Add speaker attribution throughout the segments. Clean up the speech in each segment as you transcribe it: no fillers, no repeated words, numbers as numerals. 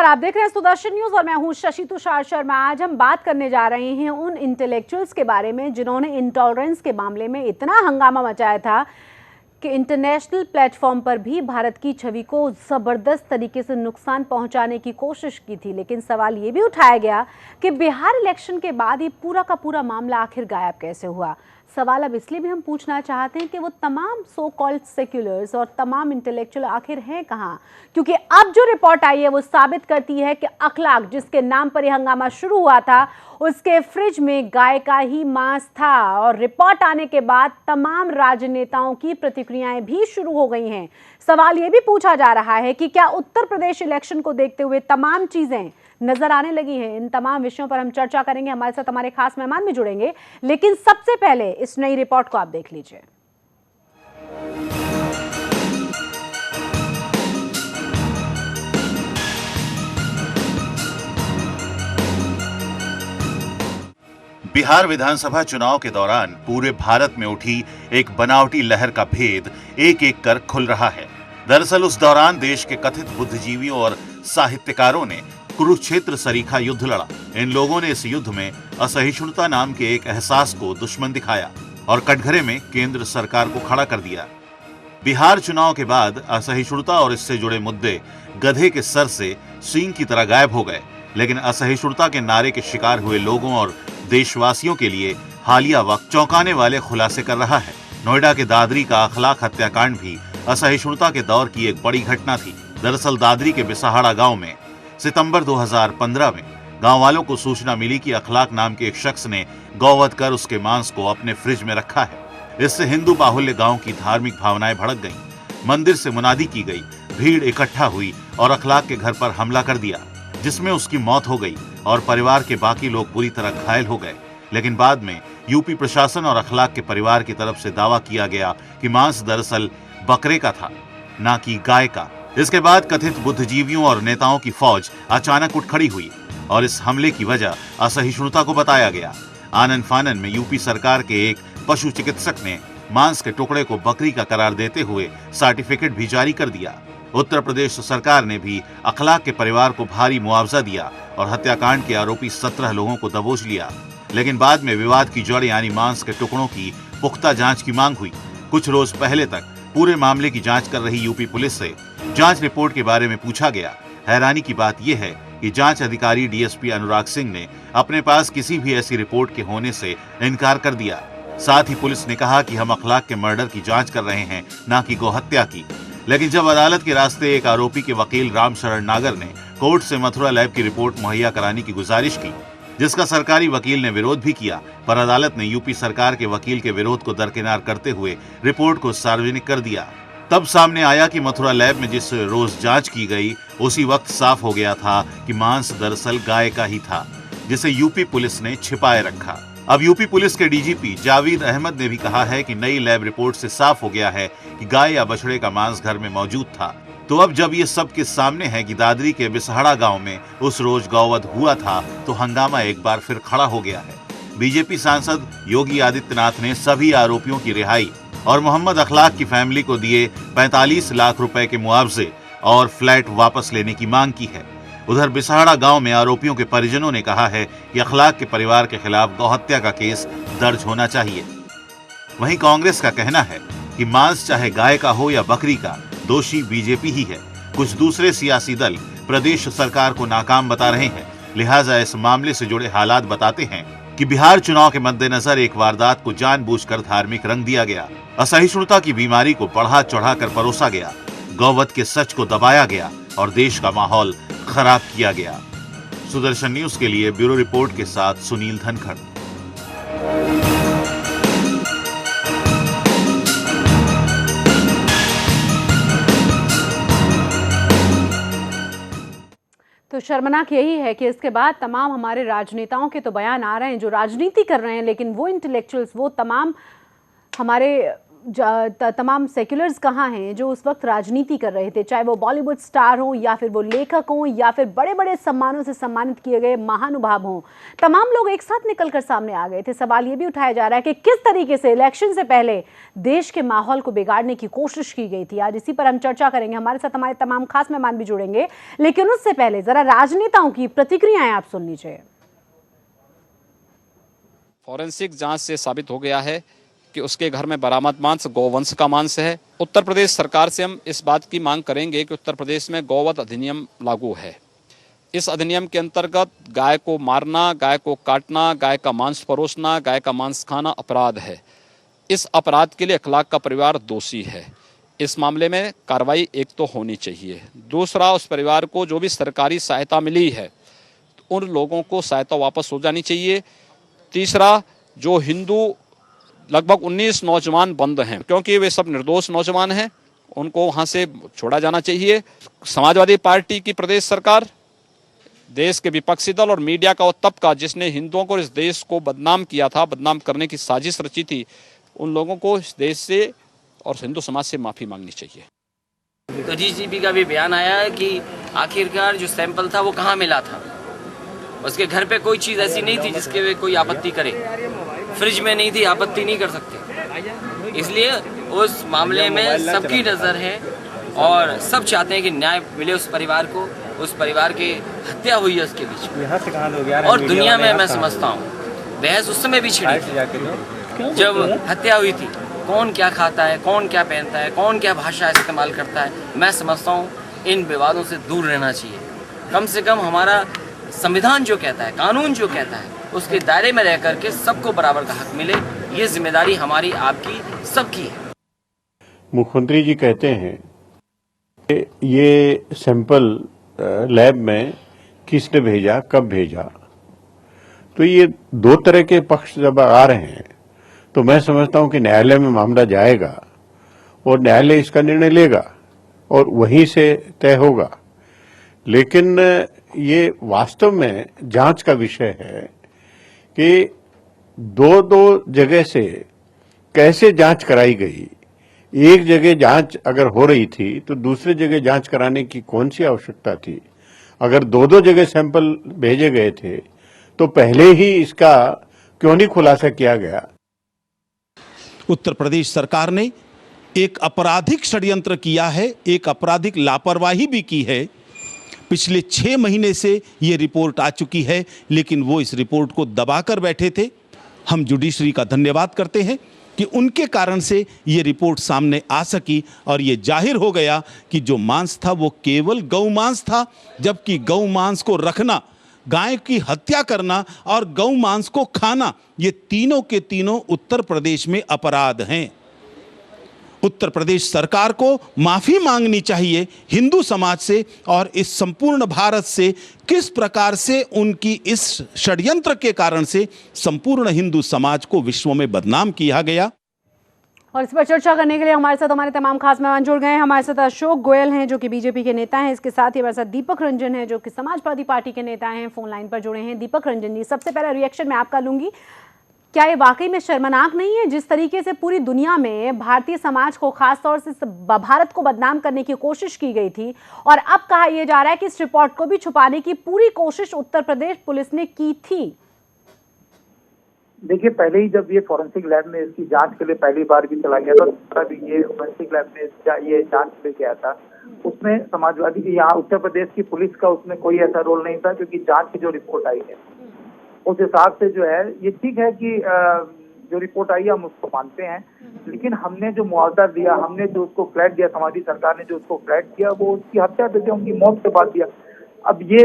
Speaker 1: नमस्कार, आप देख रहे हैं सुदर्शन न्यूज और मैं हूं शशि तुषार शर्मा। आज हम बात करने जा रहे हैं उन इंटेलेक्चुअल्स के बारे में जिन्होंने इंटॉलरेंस के मामले में इतना हंगामा मचाया था कि इंटरनेशनल प्लेटफॉर्म पर भी भारत की छवि को जबरदस्त तरीके से नुकसान पहुंचाने की कोशिश की थी। लेकिन सवाल ये भी उठाया गया कि बिहार इलेक्शन के बाद ये पूरा का पूरा मामला आखिर गायब कैसे हुआ। सवाल अब इसलिए भी हम पूछना चाहते हैं कि वो तमाम सो कॉल्ड सेक्युलर्स और तमाम इंटेलेक्चुअल आखिर हैं कहाँ, क्योंकि अब जो रिपोर्ट आई है वो साबित करती है कि अखलाक जिसके नाम पर यह हंगामा शुरू हुआ था उसके फ्रिज में गाय का ही मांस था। और रिपोर्ट आने के बाद तमाम राजनेताओं की प्रतिक्रियाएं भी शुरू हो गई हैं। सवाल ये भी पूछा जा रहा है कि क्या उत्तर प्रदेश इलेक्शन को देखते हुए तमाम चीजें नजर आने लगी हैं। इन तमाम विषयों पर हम चर्चा करेंगे। हमारे साथ हमारे खास मेहमान भी जुड़ेंगे, लेकिन सबसे पहले इस नई रिपोर्ट को आप देख लीजिए।
Speaker 2: बिहार विधानसभा चुनाव के दौरान पूरे भारत में उठी एक बनावटी लहर का भेद एक एक कर खुल रहा है। दरअसल उस दौरान देश के कथित बुद्धिजीवियों और साहित्यकारों ने कुरुक्षेत्र सरीखा युद्ध लड़ा। इन लोगों ने इस युद्ध में असहिष्णुता नाम के एक एहसास को दुश्मन दिखाया और कटघरे में केंद्र सरकार को खड़ा कर दिया। बिहार चुनाव के बाद असहिष्णुता और इससे जुड़े मुद्दे गधे के सर से सींग की तरह गायब हो गए। लेकिन असहिष्णुता के नारे के शिकार हुए लोगों और देशवासियों के लिए हालिया वक्त चौंकाने वाले खुलासे कर रहा है। नोएडा के दादरी का अखलाक हत्याकांड भी असहिष्णुता के दौर की एक बड़ी घटना थी। दरअसल दादरी के बिसाहड़ा गांव में सितंबर 2015 में गांव वालों को सूचना मिली कि अखलाक नाम के एक शख्स ने गौवध कर उसके मांस को अपने फ्रिज में रखा है। इससे हिंदू बाहुल्य गांव की धार्मिक भावनाएं भड़क गईं। मंदिर से मुनादी की गई, भीड़ इकट्ठा हुई और अखलाक के घर पर हमला कर दिया, जिसमें उसकी मौत हो गई और परिवार के बाकी लोग बुरी तरह घायल हो गए। लेकिन बाद में यूपी प्रशासन और अखलाक के परिवार की तरफ से दावा किया गया कि मांस दरअसल बकरे का था, ना कि गाय का। इसके बाद कथित बुद्धिजीवियों और नेताओं की फौज अचानक उठ खड़ी हुई और इस हमले की वजह असहिष्णुता को बताया गया। आनन फानन में यूपी सरकार के एक पशु चिकित्सक ने मांस के टुकड़े को बकरी का करार देते हुए सर्टिफिकेट भी जारी कर दिया। उत्तर प्रदेश सरकार ने भी अखलाक के परिवार को भारी मुआवजा दिया और हत्याकांड के आरोपी 17 लोगों को दबोच लिया। लेकिन बाद में विवाद की जड़ यानी मांस के टुकड़ों की पुख्ता जांच की मांग हुई। कुछ रोज पहले तक पूरे मामले की जांच कर रही यूपी पुलिस से जांच रिपोर्ट के बारे में पूछा गया। हैरानी की बात यह है कि जांच अधिकारी डीएसपी अनुराग सिंह ने अपने पास किसी भी ऐसी रिपोर्ट के होने से इनकार कर दिया। साथ ही पुलिस ने कहा कि हम अखलाक के मर्डर की जांच कर रहे हैं, ना कि गोहत्या की। लेकिन जब अदालत के रास्ते एक आरोपी के वकील राम शरण नागर ने कोर्ट से मथुरा लैब की रिपोर्ट मुहैया कराने की गुजारिश की, जिसका सरकारी वकील ने विरोध भी किया, पर अदालत ने यूपी सरकार के वकील के विरोध को दरकिनार करते हुए रिपोर्ट को सार्वजनिक कर दिया। तब सामने आया कि मथुरा लैब में जिस रोज जांच की गई उसी वक्त साफ हो गया था कि मांस दरअसल गाय का ही था, जिसे यूपी पुलिस ने छिपाए रखा। अब यूपी पुलिस के डीजीपी जावेद अहमद ने भी कहा है कि नई लैब रिपोर्ट से साफ हो गया है कि गाय या बछड़े का मांस घर में मौजूद था। तो अब जब ये सब के सामने है कि दादरी के बिसहड़ा गांव में उस रोज गौवध हुआ था, तो हंगामा एक बार फिर खड़ा हो गया है। बीजेपी सांसद योगी आदित्यनाथ ने सभी आरोपियों की रिहाई और मोहम्मद अखलाक की फैमिली को दिए 45 लाख रुपए के मुआवजे और फ्लैट वापस लेने की मांग की है। उधर बिसहड़ा गांव में आरोपियों के परिजनों ने कहा है कि अखलाक के परिवार के खिलाफ गौहत्या का केस दर्ज होना चाहिए। वहीं कांग्रेस का कहना है कि मांस चाहे गाय का हो या बकरी का, दोषी बीजेपी ही है। कुछ दूसरे सियासी दल प्रदेश सरकार को नाकाम बता रहे हैं, लिहाजा इस मामले से जुड़े हालात बताते हैं कि बिहार चुनाव के मद्देनजर एक वारदात को जानबूझकर धार्मिक रंग दिया गया, असहिष्णुता की बीमारी को बढ़ा चढ़ाकर परोसा गया, गौवध के सच को दबाया गया और देश का माहौल खराब किया गया। सुदर्शन न्यूज के लिए ब्यूरो रिपोर्ट के साथ सुनील धनखड़।
Speaker 1: तो शर्मनाक यही है कि इसके बाद तमाम हमारे राजनेताओं के तो बयान आ रहे हैं जो राजनीति कर रहे हैं, लेकिन वो इंटेलेक्चुअल्स, वो तमाम हमारे तमाम सेक्युलर्स कहाँ हैं जो उस वक्त राजनीति कर रहे थे, चाहे वो बॉलीवुड स्टार हों या फिर वो लेखक हों या फिर बड़े बड़े सम्मानों से सम्मानित किए गए महानुभाव हों, तमाम लोग एक साथ निकलकर सामने आ गए थे। सवाल ये भी उठाया जा रहा है कि किस तरीके से इलेक्शन से पहले देश के माहौल को बिगाड़ने की कोशिश की गई थी। आज इसी पर हम चर्चा करेंगे, हमारे साथ हमारे तमाम खास मेहमान भी जुड़ेंगे, लेकिन उससे पहले जरा राजनेताओं की प्रतिक्रियाएं आप सुन लीजिए।
Speaker 3: फॉरेंसिक जांच से साबित हो गया है कि उसके घर में बरामद मांस गौवंश का मांस है। उत्तर प्रदेश सरकार से हम इस बात की मांग करेंगे कि उत्तर प्रदेश में गौवध अधिनियम लागू है। इस अधिनियम के अंतर्गत गाय को मारना, गाय को काटना, गाय का मांस परोसना, गाय का मांस खाना अपराध है। इस अपराध के लिए 1 लाख का परिवार दोषी है। इस मामले में कार्रवाई एक तो होनी चाहिए। दूसरा, उस परिवार को जो भी सरकारी सहायता मिली है उन लोगों को सहायता वापस हो जानी चाहिए। तीसरा, जो हिंदू लगभग 19 नौजवान बंद हैं, क्योंकि वे सब निर्दोष नौजवान हैं, उनको वहां से छोड़ा जाना चाहिए। समाजवादी पार्टी की प्रदेश सरकार, देश के विपक्षी दल और मीडिया का वो तबका जिसने हिंदुओं को, इस देश को बदनाम किया था, बदनाम करने की साजिश रची थी, उन लोगों को इस देश से और हिंदू समाज से माफी मांगनी चाहिए।
Speaker 4: तो डीजीपी का भी बयान आया है कि आखिरकार जो सैंपल था वो कहाँ मिला था। उसके घर पे कोई चीज़ ऐसी नहीं थी जिसके वे कोई आपत्ति करे। फ्रिज में नहीं थी, आपत्ति नहीं कर सकते। इसलिए उस मामले में सबकी नज़र है और सब चाहते हैं कि न्याय मिले उस परिवार को। उस परिवार की हत्या हुई है उसके बीच में। और दुनिया में मैं समझता हूँ बहस उस समय भी छिड़ी थी जब हत्या हुई थी। कौन क्या खाता है, कौन क्या पहनता है, कौन क्या भाषा इस्तेमाल करता है, मैं समझता हूँ इन विवादों से दूर रहना चाहिए। कम से कम हमारा संविधान जो कहता है, कानून जो कहता है, उसके दायरे में रह करके सबको बराबर का हक मिले। ये जिम्मेदारी हमारी, आपकी, सबकी है।
Speaker 5: मुख्यमंत्री जी कहते हैं कि ये सैंपल लैब में किसने भेजा, कब भेजा, तो ये 2 तरह के पक्ष जब आ रहे हैं तो मैं समझता हूं कि न्यायालय में मामला जाएगा और न्यायालय इसका निर्णय लेगा और वहीं से तय होगा। लेकिन ये वास्तव में जांच का विषय है कि 2 जगह से कैसे जांच कराई गई। एक जगह जांच अगर हो रही थी तो दूसरी जगह जांच कराने की कौन सी आवश्यकता थी। अगर 2 जगह सैंपल भेजे गए थे तो पहले ही इसका क्यों नहीं खुलासा किया गया।
Speaker 6: उत्तर प्रदेश सरकार ने एक आपराधिक षड्यंत्र किया है, एक आपराधिक लापरवाही भी की है। पिछले 6 महीने से ये रिपोर्ट आ चुकी है, लेकिन वो इस रिपोर्ट को दबाकर बैठे थे। हम जुडिशरी का धन्यवाद करते हैं कि उनके कारण से ये रिपोर्ट सामने आ सकी और ये जाहिर हो गया कि जो मांस था वो केवल गौ मांस था, जबकि गौ मांस को रखना, गाय की हत्या करना और गौ मांस को खाना, ये तीनों के तीनों उत्तर प्रदेश में अपराध हैं। उत्तर प्रदेश सरकार को माफी मांगनी चाहिए हिंदू समाज से और इस संपूर्ण भारत से। किस प्रकार से उनकी इस षड्यंत्र के कारण से संपूर्ण हिंदू समाज को विश्व में बदनाम किया गया।
Speaker 1: और इस पर चर्चा करने के लिए हमारे साथ हमारे तमाम खास मेहमान जुड़ गए हैं। हमारे साथ अशोक गोयल हैं जो कि बीजेपी के नेता हैं, इसके साथ ही हमारे साथ दीपक रंजन हैं जो कि समाजवादी पार्टी के नेता हैं, फोन लाइन पर जुड़े हैं। दीपक रंजन जी, सबसे पहला रिएक्शन मैं आपका लूंगी, क्या ये वाकई में शर्मनाक नहीं है जिस तरीके से पूरी दुनिया में भारतीय समाज को, खासतौर से भारत को बदनाम करने की कोशिश की गई थी और अब कहा यह जा रहा है कि इस रिपोर्ट को भी छुपाने की पूरी कोशिश उत्तर प्रदेश पुलिस ने की थी।
Speaker 7: देखिए, पहले ही जब ये फॉरेंसिक लैब में इसकी जांच के लिए पहली बार भी चला गया था, तब ये फॉरेंसिक लैब में ये जांच लेके आया था, उसमें समाजवादी, यहाँ उत्तर प्रदेश की पुलिस का उसमें कोई ऐसा रोल नहीं था, क्योंकि जांच की जो रिपोर्ट आई है उस हिसाब से जो है, ये ठीक है कि जो रिपोर्ट आई है हम उसको मानते हैं, लेकिन हमने जो मुआवजा दिया, हमने जो उसको फ्लैट दिया, समाजवादी सरकार ने जो उसको फ्लैट दिया, वो उसकी हत्या पे दिया, उनकी मौत के बाद दिया। अब ये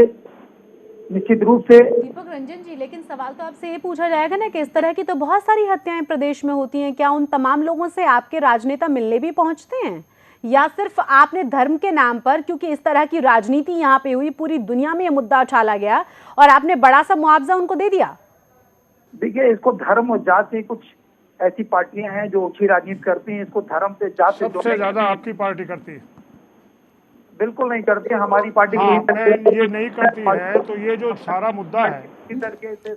Speaker 7: निश्चित रूप से
Speaker 1: दीपक रंजन जी, लेकिन सवाल तो आपसे ये पूछा जाएगा ना कि इस तरह की तो बहुत सारी हत्याएं प्रदेश में होती हैं, क्या उन तमाम लोगों से आपके राजनेता मिलने भी पहुंचते हैं या सिर्फ आपने धर्म के नाम पर, क्योंकि इस तरह की राजनीति यहाँ पे हुई, पूरी दुनिया में ये मुद्दा उछाला गया और आपने बड़ा सा मुआवजा उनको दे दिया?
Speaker 7: देखिए, इसको धर्म और जात से, कुछ ऐसी पार्टियां हैं जो ऊंची राजनीति करती हैं, इसको धर्म से, जात से
Speaker 8: सबसे ज्यादा आपकी पार्टी करती है।
Speaker 7: बिल्कुल नहीं करती है हमारी पार्टी।
Speaker 8: हाँ, ये नहीं करती है तो ये जो सारा मुद्दा है,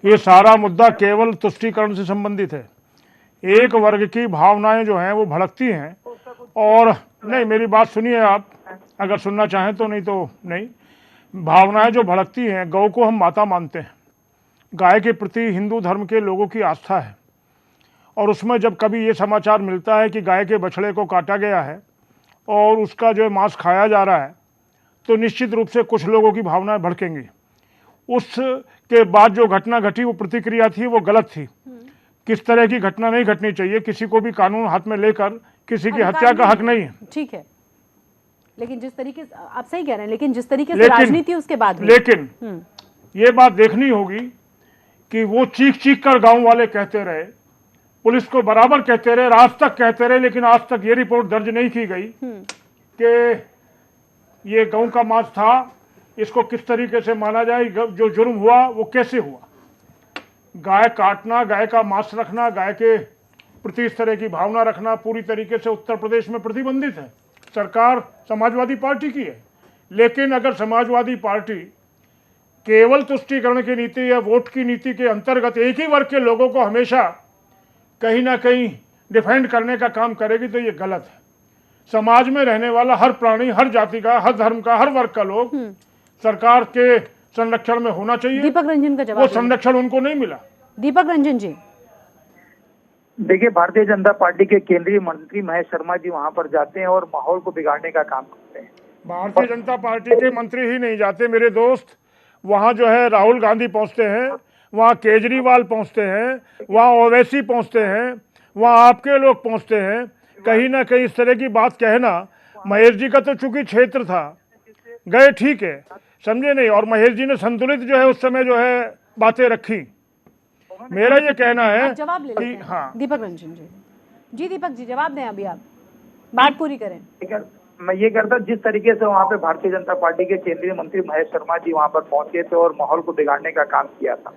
Speaker 8: ये सारा मुद्दा केवल तुष्टीकरण से संबंधित है। एक वर्ग की भावनाएं जो हैं वो भड़कती हैं। और नहीं, मेरी बात सुनिए आप, अगर सुनना चाहें तो, नहीं तो नहीं। भावनाएं जो भड़कती हैं, गौ को हम माता मानते हैं, गाय के प्रति हिंदू धर्म के लोगों की आस्था है, और उसमें जब कभी ये समाचार मिलता है कि गाय के बछड़े को काटा गया है और उसका जो है मांस खाया जा रहा है, तो निश्चित रूप से कुछ लोगों की भावनाएं भड़केंगी। उसके बाद जो घटना घटी, वो प्रतिक्रिया थी, वो गलत थी। किस तरह की घटना नहीं घटनी चाहिए, किसी को भी कानून हाथ में लेकर किसी की हत्या का हक नहीं है।
Speaker 1: ठीक है, लेकिन जिस तरीके से आप सही कह रहे हैं, लेकिन जिस तरीके से राजनीति उसके बाद हुई।
Speaker 8: लेकिन ये बात देखनी होगी कि वो चीख चीख कर गांव वाले कहते रहे, पुलिस को बराबर कहते रहे, आज तक कहते रहे, लेकिन आज तक ये रिपोर्ट दर्ज नहीं की गई कि ये गौ का मांस था, इसको किस तरीके से माना जाए, जो जुर्म हुआ वो कैसे हुआ। गाय काटना, गाय का मांस रखना, गाय के प्रति इस तरह की भावना रखना पूरी तरीके से उत्तर प्रदेश में प्रतिबंधित है। सरकार समाजवादी पार्टी की है, लेकिन अगर समाजवादी पार्टी केवल तुष्टीकरण की नीति या वोट की नीति के अंतर्गत एक ही वर्ग के लोगों को हमेशा कहीं ना कहीं डिफेंड करने का काम करेगी तो ये गलत है। समाज में रहने वाला हर प्राणी, हर जाति का, हर धर्म का, हर वर्ग का लोग सरकार के संरक्षण में होना चाहिए।
Speaker 1: दीपक रंजन का जवाब,
Speaker 8: वो संरक्षण उनको नहीं मिला।
Speaker 1: दीपक रंजन जी,
Speaker 7: देखिए, भारतीय जनता पार्टी के केंद्रीय मंत्री महेश शर्मा जी वहां पर जाते हैं और माहौल को बिगाड़ने का काम करते हैं।
Speaker 8: भारतीय जनता पार्टी के मंत्री ही नहीं जाते मेरे दोस्त, वहां जो है राहुल गांधी पहुंचते हैं, वहां केजरीवाल पहुंचते हैं, वहां ओवैसी पहुंचते हैं, वहां आपके लोग पहुंचते हैं। कहीं ना कहीं इस तरह की बात कहना, महेश जी का तो चूंकि क्षेत्र था, गए ठीक है, समझे नहीं, और महेश जी ने संतुलित जो है उस समय जो है बातें रखी। मेरा ये कहना है
Speaker 1: जवाब ले लेते हैं।
Speaker 8: हाँ,
Speaker 1: दीपक रंजन जी, दीपक जी जवाब दें, अभी आप बात पूरी करें।
Speaker 7: मैं ये कहता, जिस तरीके से वहाँ पे भारतीय जनता पार्टी के केंद्रीय मंत्री महेश शर्मा जी वहाँ पर पहुंचे थे और माहौल को बिगाड़ने का काम किया था,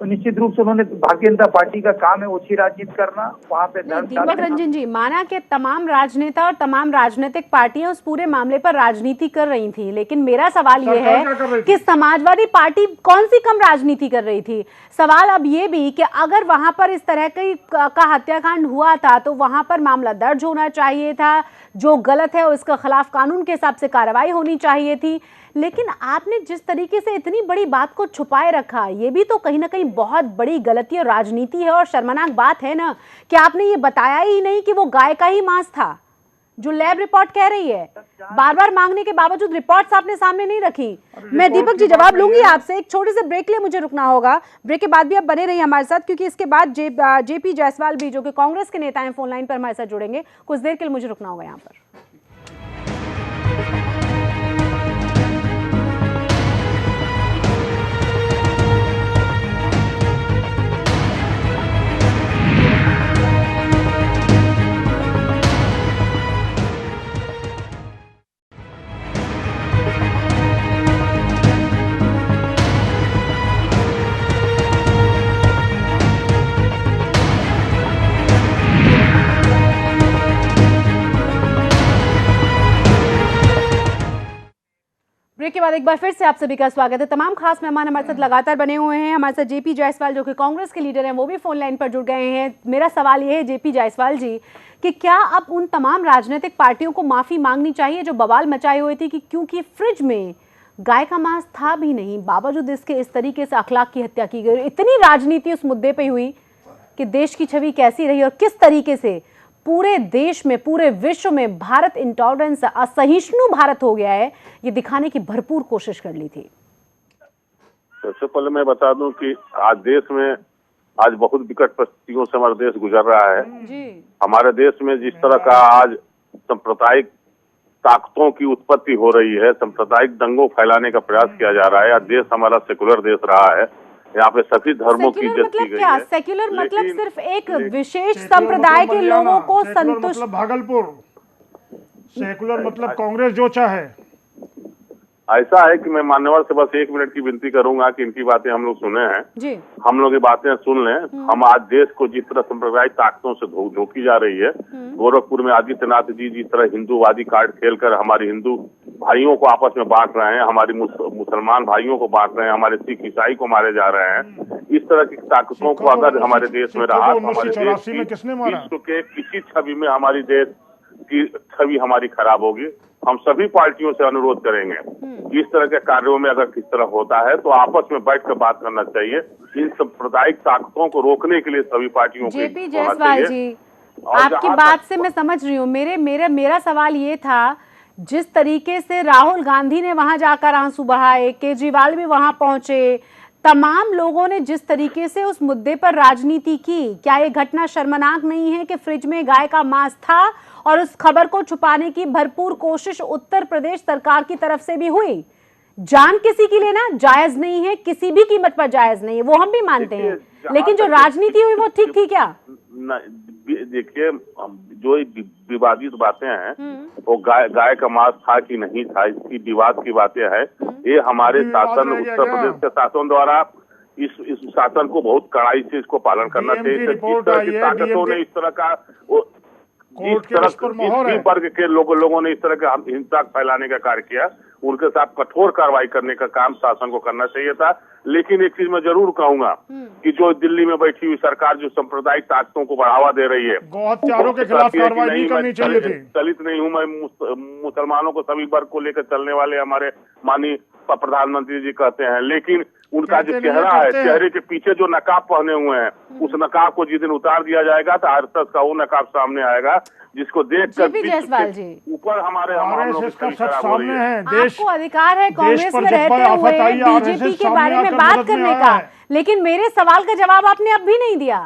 Speaker 7: तो निश्चित रूप से उन्होंने, भारतीय जनता पार्टी का काम है ओछी राजनीति करना, वहाँ पे
Speaker 1: दीपक रंजन जी, माना कि तमाम राजनेता और तमाम राजनीतिक पार्टियां उस पूरे मामले पर राजनीति कर रही थी, लेकिन मेरा सवाल ये है कि समाजवादी पार्टी कौन सी कम राजनीति कर रही थी। सवाल अब ये भी कि अगर वहां पर इस तरह का हत्याकांड हुआ था तो वहां पर मामला दर्ज होना चाहिए था, जो गलत है उसके खिलाफ कानून के हिसाब से कार्रवाई होनी चाहिए थी, लेकिन आपने जिस तरीके से इतनी बड़ी बात को छुपाए रखा, ये भी तो कहीं ना कहीं बहुत बड़ी गलती और राजनीति है। और शर्मनाक बात है ना कि आपने ये बताया ही नहीं कि वो गाय का ही मांस था, जो लैब रिपोर्ट कह रही है। बार बार मांगने के बावजूद रिपोर्ट्स आपने सामने नहीं रखी। मैं दीपक जी जवाब लूंगी आपसे, एक छोटे से ब्रेक लिए मुझे रुकना होगा। ब्रेक के बाद भी आप बने रहिए हमारे साथ, क्योंकि इसके बाद जेपी जायसवाल भी, जो कि कांग्रेस के नेता हैं, फोन लाइन पर हमारे साथ जुड़ेंगे। कुछ देर के लिए मुझे रुकना होगा यहाँ पर। ब्रेक के बाद एक बार फिर से आप सभी का स्वागत है। तमाम खास मेहमान हमारे साथ लगातार बने हुए हैं। हमारे साथ जेपी जायसवाल, जो कि कांग्रेस के लीडर हैं, वो भी फोन लाइन पर जुड़ गए हैं। मेरा सवाल ये है जेपी जायसवाल जी कि क्या अब उन तमाम राजनीतिक पार्टियों को माफी मांगनी चाहिए जो बवाल मचाई हुई थी कि क्योंकि फ्रिज में गाय का मांस था भी नहीं, बावजूद इसके इस तरीके से अखलाक की हत्या की गई। इतनी राजनीति उस मुद्दे पर हुई कि देश की छवि कैसी रही और किस तरीके से पूरे देश में, पूरे विश्व में भारत इंटॉलरेंस, असहिष्णु भारत हो गया है, ये दिखाने की भरपूर कोशिश कर ली थी।
Speaker 9: सबसे पहले मैं बता दूं कि आज देश में आज बहुत विकट परिस्थितियों से हमारा देश गुजर रहा है
Speaker 1: जी।
Speaker 9: हमारे देश में जिस तरह का आज सांप्रदायिक ताकतों की उत्पत्ति हो रही है, सांप्रदायिक दंगों फैलाने का प्रयास किया जा रहा है। आज देश हमारा सेकुलर देश रहा है, यहाँ पे सभी धर्मों की इज्जत की गई है।
Speaker 1: सेक्युलर मतलब सिर्फ एक विशेष संप्रदाय के लोगों को संतुष्ट,
Speaker 8: मतलब भागलपुर, सेकुलर मतलब कांग्रेस जो चाहे।
Speaker 9: ऐसा है कि मैं मान्यवर से बस 1 मिनट की विनती करूंगा कि इनकी बातें हम लोग सुने हैं
Speaker 1: जी,
Speaker 9: हम लोग ये बातें सुन लें। हम आज देश को जिस तरह सांप्रदायिक ताकतों से धोखी जा रही है, गोरखपुर में आदित्यनाथ जी जिस तरह हिंदूवादी कार्ड खेलकर हमारी हिंदू भाइयों को आपस में बांट रहे हैं, हमारी मुसलमान भाइयों को बांट रहे हैं, हमारे सिख ईसाई को मारे जा रहे हैं। इस तरह की ताकतों को अगर हमारे देश में रहा तो हमारे देश की विश्व के किसी छवि में हमारी देश की छवि हमारी खराब होगी। हम सभी पार्टियों से अनुरोध करेंगे कि इस तरह के कार्यों में अगर किस तरह होता है तो आपस में बैठ कर बात करना चाहिए। इन सांप्रदायिक ताकतों को रोकने के लिए सभी पार्टियों को
Speaker 1: जेपी जायसवाल जी, आपकी बात से मैं समझ रही हूँ। मेरा सवाल ये था, जिस तरीके से राहुल गांधी ने वहां जाकर आंसू बहाए, केजरीवाल भी वहां पहुंचे, तमाम लोगों ने जिस तरीके से उस मुद्दे पर राजनीति की, क्या ये घटना शर्मनाक नहीं है कि फ्रिज में गाय का मांस था और उस खबर को छुपाने की भरपूर कोशिश उत्तर प्रदेश सरकार की तरफ से भी हुई? जान किसी के लिए ना जायज नहीं है, किसी भी कीमत पर जायज नहीं है, वो हम भी मानते हैं, लेकिन जो राजनीति हुई वो ठीक थी क्या?
Speaker 9: देखिए, जो विवादित बातें हैं वो गाय का मांस था कि नहीं था, इसकी विवाद की बातें हैं। ये हमारे शासन, उत्तर प्रदेश के शासन द्वारा इस शासन को बहुत कड़ाई से इसको पालन करना चाहिए। इस तरह की ताकतों ने इस तरह का वर्ग के लोगों ने इस तरह का हिंसा फैलाने का कार्य किया, उनके साथ कठोर कार्रवाई करने का काम शासन को करना चाहिए था। लेकिन एक चीज मैं जरूर कहूंगा कि जो दिल्ली में बैठी हुई सरकार जो सांप्रदायिक ताकतों को बढ़ावा दे रही है,
Speaker 8: गौहत्यारों के खिलाफ कार्रवाई नहीं करनी चाहिए थी।
Speaker 9: दलित नहीं हूं मैं, मुसलमानों को सभी वर्ग को लेकर चलने वाले हमारे माननीय प्रधानमंत्री जी कहते हैं, लेकिन उनका जो चेहरा है, चेहरे के पीछे जो नकाब पहने हुए हैं, उस नकाब को जिस दिन उतार दिया जाएगा तो आरएसएस का वो नकाब सामने आएगा जिसको देखकर ऊपर हमारे
Speaker 8: सामने है।
Speaker 1: आपको अधिकार है कांग्रेस में रहते हुए बीजेपी के बारे में बात करने का, लेकिन मेरे सवाल का जवाब आपने अब भी नहीं दिया।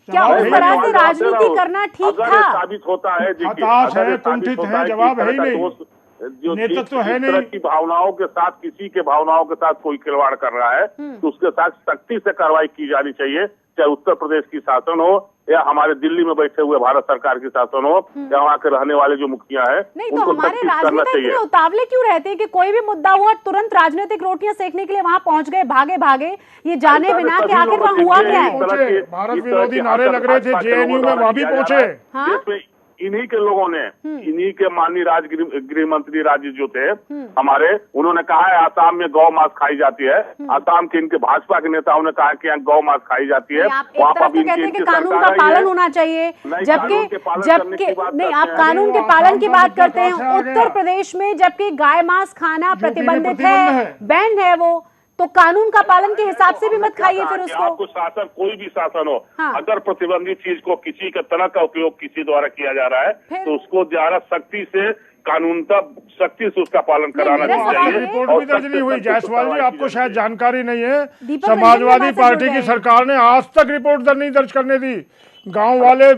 Speaker 1: क्या उस तरह से राजनीति करना ठीक था?
Speaker 9: साबित होता है,
Speaker 8: हताश है, कुंठित है, जवाब है ही नहीं, नेतृत्व है नहीं।
Speaker 9: की भावनाओं के साथ, किसी के भावनाओं के साथ कोई खिलवाड़ कर रहा है तो उसके साथ सख्ती से कार्रवाई की जानी चाहिए, चाहे उत्तर प्रदेश की शासन हो या हमारे दिल्ली में बैठे हुए भारत सरकार की शासन हो या वहाँ के रहने वाले जो मुखिया है।
Speaker 1: नहीं तो हमारे राजनीतिक इतने उतावले क्यों रहते हैं कि कोई भी मुद्दा हुआ तुरंत राजनीतिक रोटियां सेकने के लिए वहाँ पहुंच गए, भागे ये जाने बिना कि आखिर वहाँ हुआ क्या है।
Speaker 8: भारत विरोधी नारे लग रहे थे जेएनयू में, वहाँ भी पहुंचे।
Speaker 9: इन्हीं के लोगों ने, इन्हीं के माननीय गृह मंत्री राज्य जो थे हमारे, उन्होंने कहा है आसाम में गौ मांस खाई जाती है। आसाम के इनके भाजपा के नेताओं ने कहा कि यहाँ गौ मांस खाई जाती है।
Speaker 1: वहाँ पर तो कहते हैं कि कानून का पालन होना चाहिए, जबकि नहीं, आप कानून के पालन की बात करते हैं। उत्तर प्रदेश में जबकि गाय मांस खाना प्रतिबंधित है, बैंड है वो, तो कानून का पालन के हिसाब से भी मत खाइए फिर उसको।
Speaker 9: आपको शासन, कोई भी शासन हो, अगर प्रतिबंधित चीज को किसी के तरह का उपयोग किसी द्वारा किया जा रहा है तो उसको ज्यादा सख्ती से, कानूनता सख्ती से उसका पालन कराना चाहिए।
Speaker 8: रिपोर्ट भी दर्ज नहीं हुई जायसवाल जी, आपको शायद जानकारी नहीं है, समाजवादी पार्टी की सरकार ने आज तक रिपोर्ट नहीं दर्ज करने दी। गाँव वाले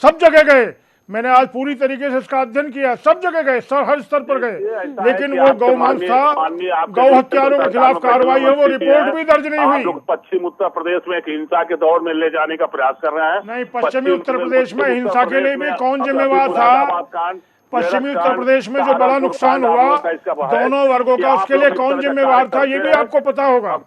Speaker 8: सब जगह गए, मैंने आज पूरी तरीके से इसका अध्ययन किया, सब जगह गए, हर स्तर पर गए, लेकिन वो गौ मांस था, गौ हत्यारों के खिलाफ कार्रवाई है, वो रिपोर्ट भी दर्ज नहीं हुई।
Speaker 9: पश्चिमी उत्तर प्रदेश में एक हिंसा के दौर में ले जाने का प्रयास कर रहे हैं।
Speaker 8: नहीं, पश्चिमी उत्तर प्रदेश में हिंसा के लिए भी कौन जिम्मेवार था? पश्चिमी उत्तर प्रदेश में जो बड़ा नुकसान हुआ दोनों वर्गों का, उसके लिए कौन जिम्मेवार था, ये भी आपको पता होगा।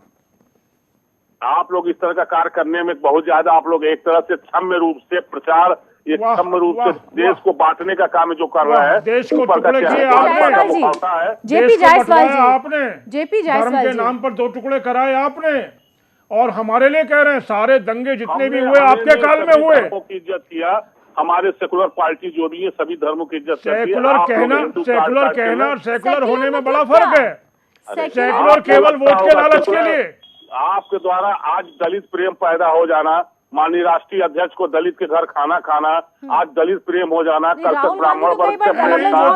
Speaker 9: आप लोग इस तरह का कार्य करने में बहुत ज्यादा, आप लोग एक तरह से क्षम्य रूप से प्रचार, एक क्षम्य रूप से देश को बांटने का काम जो कर रहा है,
Speaker 8: देश को टुकड़े किए
Speaker 1: जेपी जायसवाल जी,
Speaker 8: आपने
Speaker 1: जेपी जायसवाल
Speaker 8: के नाम पर 2 टुकड़े कराए आपने, और हमारे लिए कह रहे हैं सारे दंगे जितने भी हुए आपके काल में हुए।
Speaker 9: की इज्जत किया, हमारे सेकुलर पार्टी जो भी है सभी धर्मों की इज्जत करती है।
Speaker 8: सेकुलर कहना और सेकुलर होने में बड़ा फर्क है। सेकुलर केवल वोट के लालच के लिए।
Speaker 9: आपके द्वारा आज दलित प्रेम पैदा हो जाना, माननीय राष्ट्रीय अध्यक्ष को दलित के घर खाना खाना, आज दलित प्रेम हो जाना, कर्तव्य ब्राह्मण वर्ग के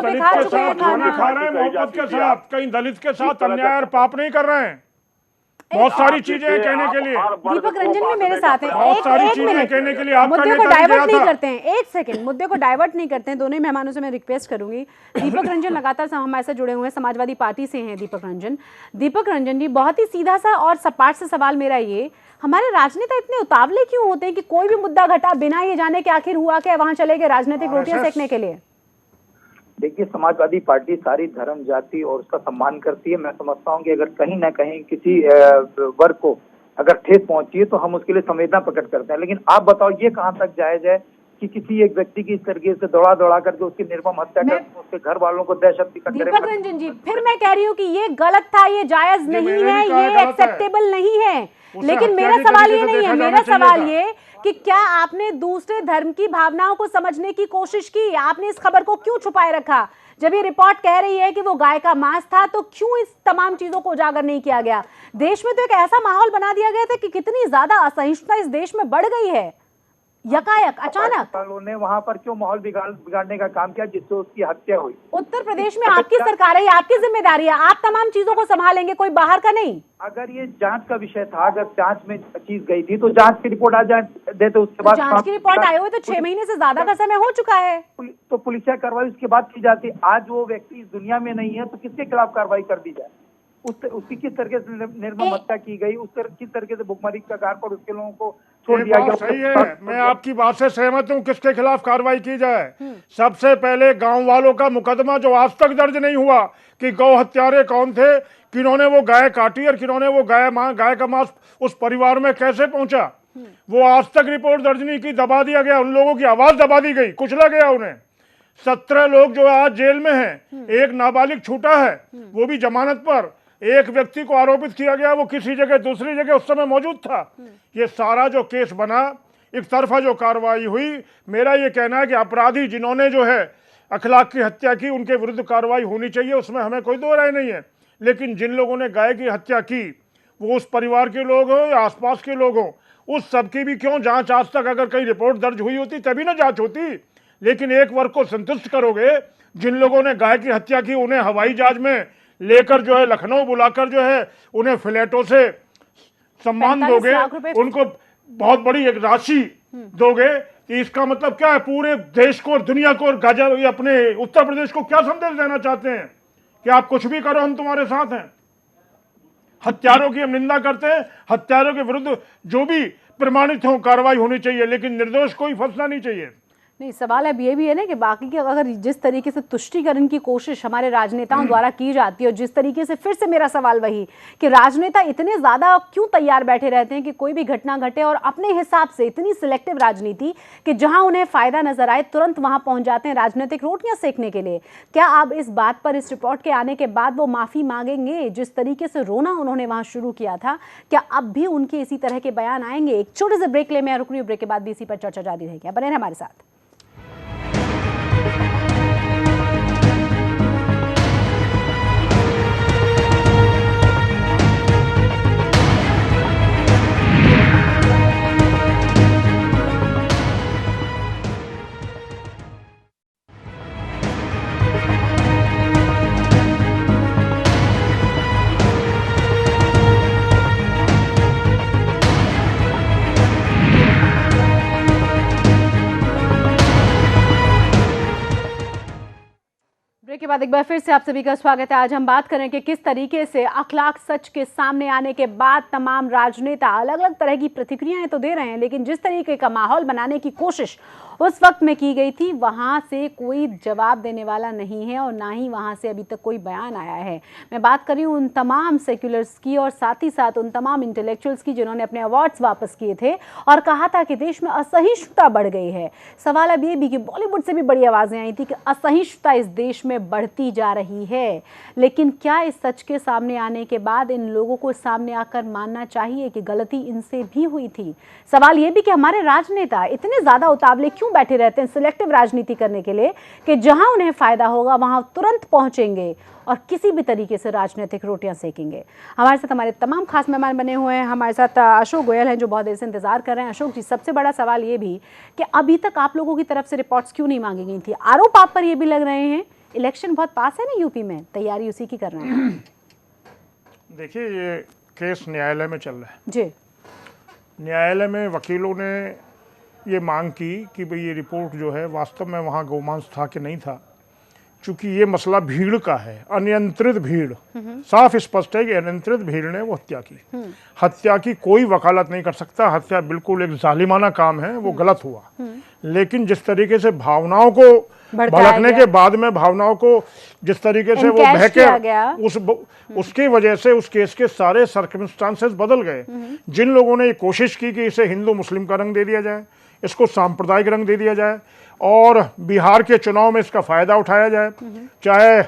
Speaker 8: दलित के साथ खाना खा रहे हैं, मोहब्बत के साथ, कहीं दलित के साथ अन्याय और पाप नहीं कर रहे हैं। बहुत सारी चीजें कहने के लिए।
Speaker 1: दीपक रंजन भी मेरे साथ हैं।
Speaker 8: बहुत सारी चीजें कहने के लिए।
Speaker 1: मुद्दे को डाइवर्ट नहीं करते हैं, एक सेकंड, मुद्दे को डाइवर्ट नहीं करते हैं। दोनों मेहमानों से मैं रिक्वेस्ट करूंगी, दीपक रंजन लगातार हमारे साथ जुड़े हुए हैं, समाजवादी पार्टी से हैं दीपक रंजन जी, बहुत ही सीधा सा और सपाट सा सवाल मेरा ये, हमारे राजनेता इतने उतावले क्यों होते हैं कि कोई भी मुद्दा घटा बिना ये जाने कि आखिर हुआ क्या, वहां चले गए राजनीतिक रोटियां सेकने के लिए?
Speaker 7: देखिए, समाजवादी पार्टी सारी धर्म जाति और उसका सम्मान करती है। मैं समझता हूँ कि अगर कहीं ना कहीं किसी वर्ग को अगर ठेस पहुंची है तो हम उसके लिए संवेदना प्रकट करते हैं। लेकिन आप बताओ, ये कहाँ तक जायज है कि किसी एक व्यक्ति की इस तरीके से दौड़ा करके उसकी निर्मम हत्या कर उसके घर वालों को दहशत की कटघरे
Speaker 1: दीपक रंजन जी, फिर मैं कह रही हूँ कि ये गलत था, ये जायज नहीं है, ये एक्सेप्टेबल नहीं है। लेकिन मेरा सवाल ये नहीं है, मेरा सवाल ये कि क्या आपने दूसरे धर्म की भावनाओं को समझने की कोशिश की? आपने इस खबर को क्यों छुपाए रखा? जब ये रिपोर्ट कह रही है कि वो गाय का मांस था, तो क्यों इस तमाम चीजों को उजागर नहीं किया गया? देश में तो एक ऐसा माहौल बना दिया गया था कि कितनी ज्यादा असहिष्णुता इस देश में बढ़ गई है यकायक अचानक।
Speaker 7: ने वहां पर क्यों माहौल बिगाड़ने का काम किया जिससे उसकी हत्या हुई?
Speaker 1: उत्तर प्रदेश में आपकी सरकार है, आपकी जिम्मेदारी है, आप तमाम चीजों को संभालेंगे, कोई बाहर का नहीं।
Speaker 7: अगर ये जांच का विषय था, अगर जांच में चीज गई थी तो जांच की रिपोर्ट आ जाए तो उसके बाद
Speaker 1: जांच की रिपोर्ट आई हुई तो 6 महीने से ज्यादा का समय हो चुका है,
Speaker 7: तो पुलिसिया कार्रवाई उसके बाद की जाती। आज वो व्यक्ति इस दुनिया में नहीं है तो किसके खिलाफ कार्रवाई कर दी जाए? उसकी किस तरीके से निर्मम हत्या की गई, किस तरीके से भुखमरी का कार पर उसके लोगों को छोड़ दिया गया?
Speaker 8: सही है, मैं आपकी बात से सहमत हूँ। किसके खिलाफ कार्रवाई की जाए? सबसे पहले गांव वालों का मुकदमा जो आज तक दर्ज नहीं हुआ कि गौ हत्यारे कौन थे, किन्होंने वो गाय काटी और किन्होंने वो गाय का मांस उस परिवार में कैसे पहुंचा, वो आज तक रिपोर्ट दर्ज नहीं की। दबा दिया गया, उन लोगों की आवाज दबा दी गई, कुचला गया उन्हें। 17 लोग जो आज जेल में हैं, एक नाबालिग छूटा है, वो भी जमानत पर। एक व्यक्ति को आरोपित किया गया, वो किसी जगह दूसरी जगह उस समय मौजूद था। ये सारा जो केस बना, एक तरफा जो कार्रवाई हुई, मेरा ये कहना है कि अपराधी जिन्होंने जो है अखलाक की हत्या की, उनके विरुद्ध कार्रवाई होनी चाहिए, उसमें हमें कोई दो राय नहीं है। लेकिन जिन लोगों ने गाय की हत्या की, वो उस परिवार के लोग हों या आसपास के लोग हों, उस सबकी भी क्यों जांच आज तक? अगर कहीं रिपोर्ट दर्ज हुई होती तभी ना जांच होती। लेकिन एक वर्ग को संतुष्ट करोगे, जिन लोगों ने गाय की हत्या की उन्हें हवाई जहाज में लेकर जो है लखनऊ बुलाकर जो है उन्हें फ्लैटों से सम्मान दोगे, उनको बहुत बड़ी एक राशि दोगे, इसका मतलब क्या है? पूरे देश को और दुनिया को और अपने उत्तर प्रदेश को क्या संदेश देना चाहते हैं कि आप कुछ भी करो, हम तुम्हारे साथ हैं? हत्यारों की हम निंदा करते हैं, हत्यारों के विरुद्ध जो भी प्रमाणित हो कार्रवाई होनी चाहिए, लेकिन निर्दोष कोई फंसना नहीं चाहिए।
Speaker 1: नहीं, सवाल अब ये भी है ना कि बाकी के अगर जिस तरीके से तुष्टीकरण की कोशिश हमारे राजनेताओं द्वारा की जाती है, और जिस तरीके से, फिर से मेरा सवाल वही कि राजनेता इतने ज़्यादा क्यों तैयार बैठे रहते हैं कि कोई भी घटना घटे और अपने हिसाब से इतनी सिलेक्टिव राजनीति कि जहां उन्हें फ़ायदा नजर आए तुरंत वहां पहुंच जाते हैं राजनीतिक रोटियां सेकने के लिए। क्या आप इस बात पर, इस रिपोर्ट के आने के बाद वो माफ़ी मांगेंगे? जिस तरीके से रोना उन्होंने वहाँ शुरू किया था, क्या अब भी उनके इसी तरह के बयान आएंगे? एक छोटे से ब्रेक ले, मैं रुक रही हूँ, ब्रेक के बाद भी इसी पर चर्चा जारी रहेगी। बने रहें हमारे साथ। के बाद एक बार फिर से आप सभी का स्वागत है। आज हम बात करें कि किस तरीके से अखलाक सच के सामने आने के बाद तमाम राजनेता अलग अलग तरह की प्रतिक्रियाएं तो दे रहे हैं, लेकिन जिस तरीके का माहौल बनाने की कोशिश उस वक्त में की गई थी, वहां से कोई जवाब देने वाला नहीं है और ना ही वहां से अभी तक कोई बयान आया है। मैं बात कर रही हूँ उन तमाम सेक्युलर्स की और साथ ही साथ उन तमाम इंटेलेक्चुअल्स की जिन्होंने अपने अवार्ड्स वापस किए थे और कहा था कि देश में असहिष्णुता बढ़ गई है। सवाल अब ये भी कि बॉलीवुड से भी बड़ी आवाजें आई थी कि असहिष्णुता इस देश में बढ़ती जा रही है, लेकिन क्या इस सच के सामने आने के बाद इन लोगों को सामने आकर मानना चाहिए कि गलती इनसे भी हुई थी? सवाल ये भी कि हमारे राजनेता इतने ज्यादा उतावले क्यों बैठे रहते हैं सिलेक्टिव राजनीति करने के लिए कि जहां उन्हें फायदा होगा वहां तुरंत पहुंचेंगे और किसी भी तरीके से राजनीतिक रोटियां सेकेंगे। हमारे साथ हमारे तमाम खास मेहमान बने हुए हैं। हमारे साथ अशोक गोयल हैं जो बहुत देर से इंतजार कर रहे हैं। अशोक जी, सबसे बड़ा सवाल ये भी कि अभी तक आप लोगों की तरफ से रिपोर्ट्स क्यों नहीं मांगी गई थी? आरोप आप पर ये भी लग रहे हैं, इलेक्शन बहुत पास है ना यूपी में, तैयारी उसी की कर रहे हैं।
Speaker 8: देखिए, ये केस न्यायालय में चल रहा है
Speaker 1: जी।
Speaker 8: न्यायालय में वकीलों ने ये मांग की कि भाई ये रिपोर्ट जो है वास्तव में वहाँ गौमांस था कि नहीं था, चूंकि ये मसला भीड़ का है, अनियंत्रित भीड़, साफ स्पष्ट है कि अनियंत्रित भीड़ ने वो हत्या की। हत्या की कोई वकालत नहीं कर सकता, हत्या बिल्कुल एक जालिमाना काम है, वो गलत हुआ। लेकिन जिस तरीके से भावनाओं को
Speaker 1: भड़काया
Speaker 8: भड़कने
Speaker 1: गया।
Speaker 8: के बाद में भावनाओं को जिस तरीके से वो
Speaker 1: Encash
Speaker 8: बहके
Speaker 1: किया गया।
Speaker 8: उसकी वजह से उस केस के सारे सर्कमस्टांसेस बदल गए। जिन लोगों ने ये कोशिश की कि इसे हिंदू मुस्लिम का रंग दे दिया जाए, इसको सांप्रदायिक रंग दे दिया जाए और बिहार के चुनाव में इसका फायदा उठाया जाए, चाहे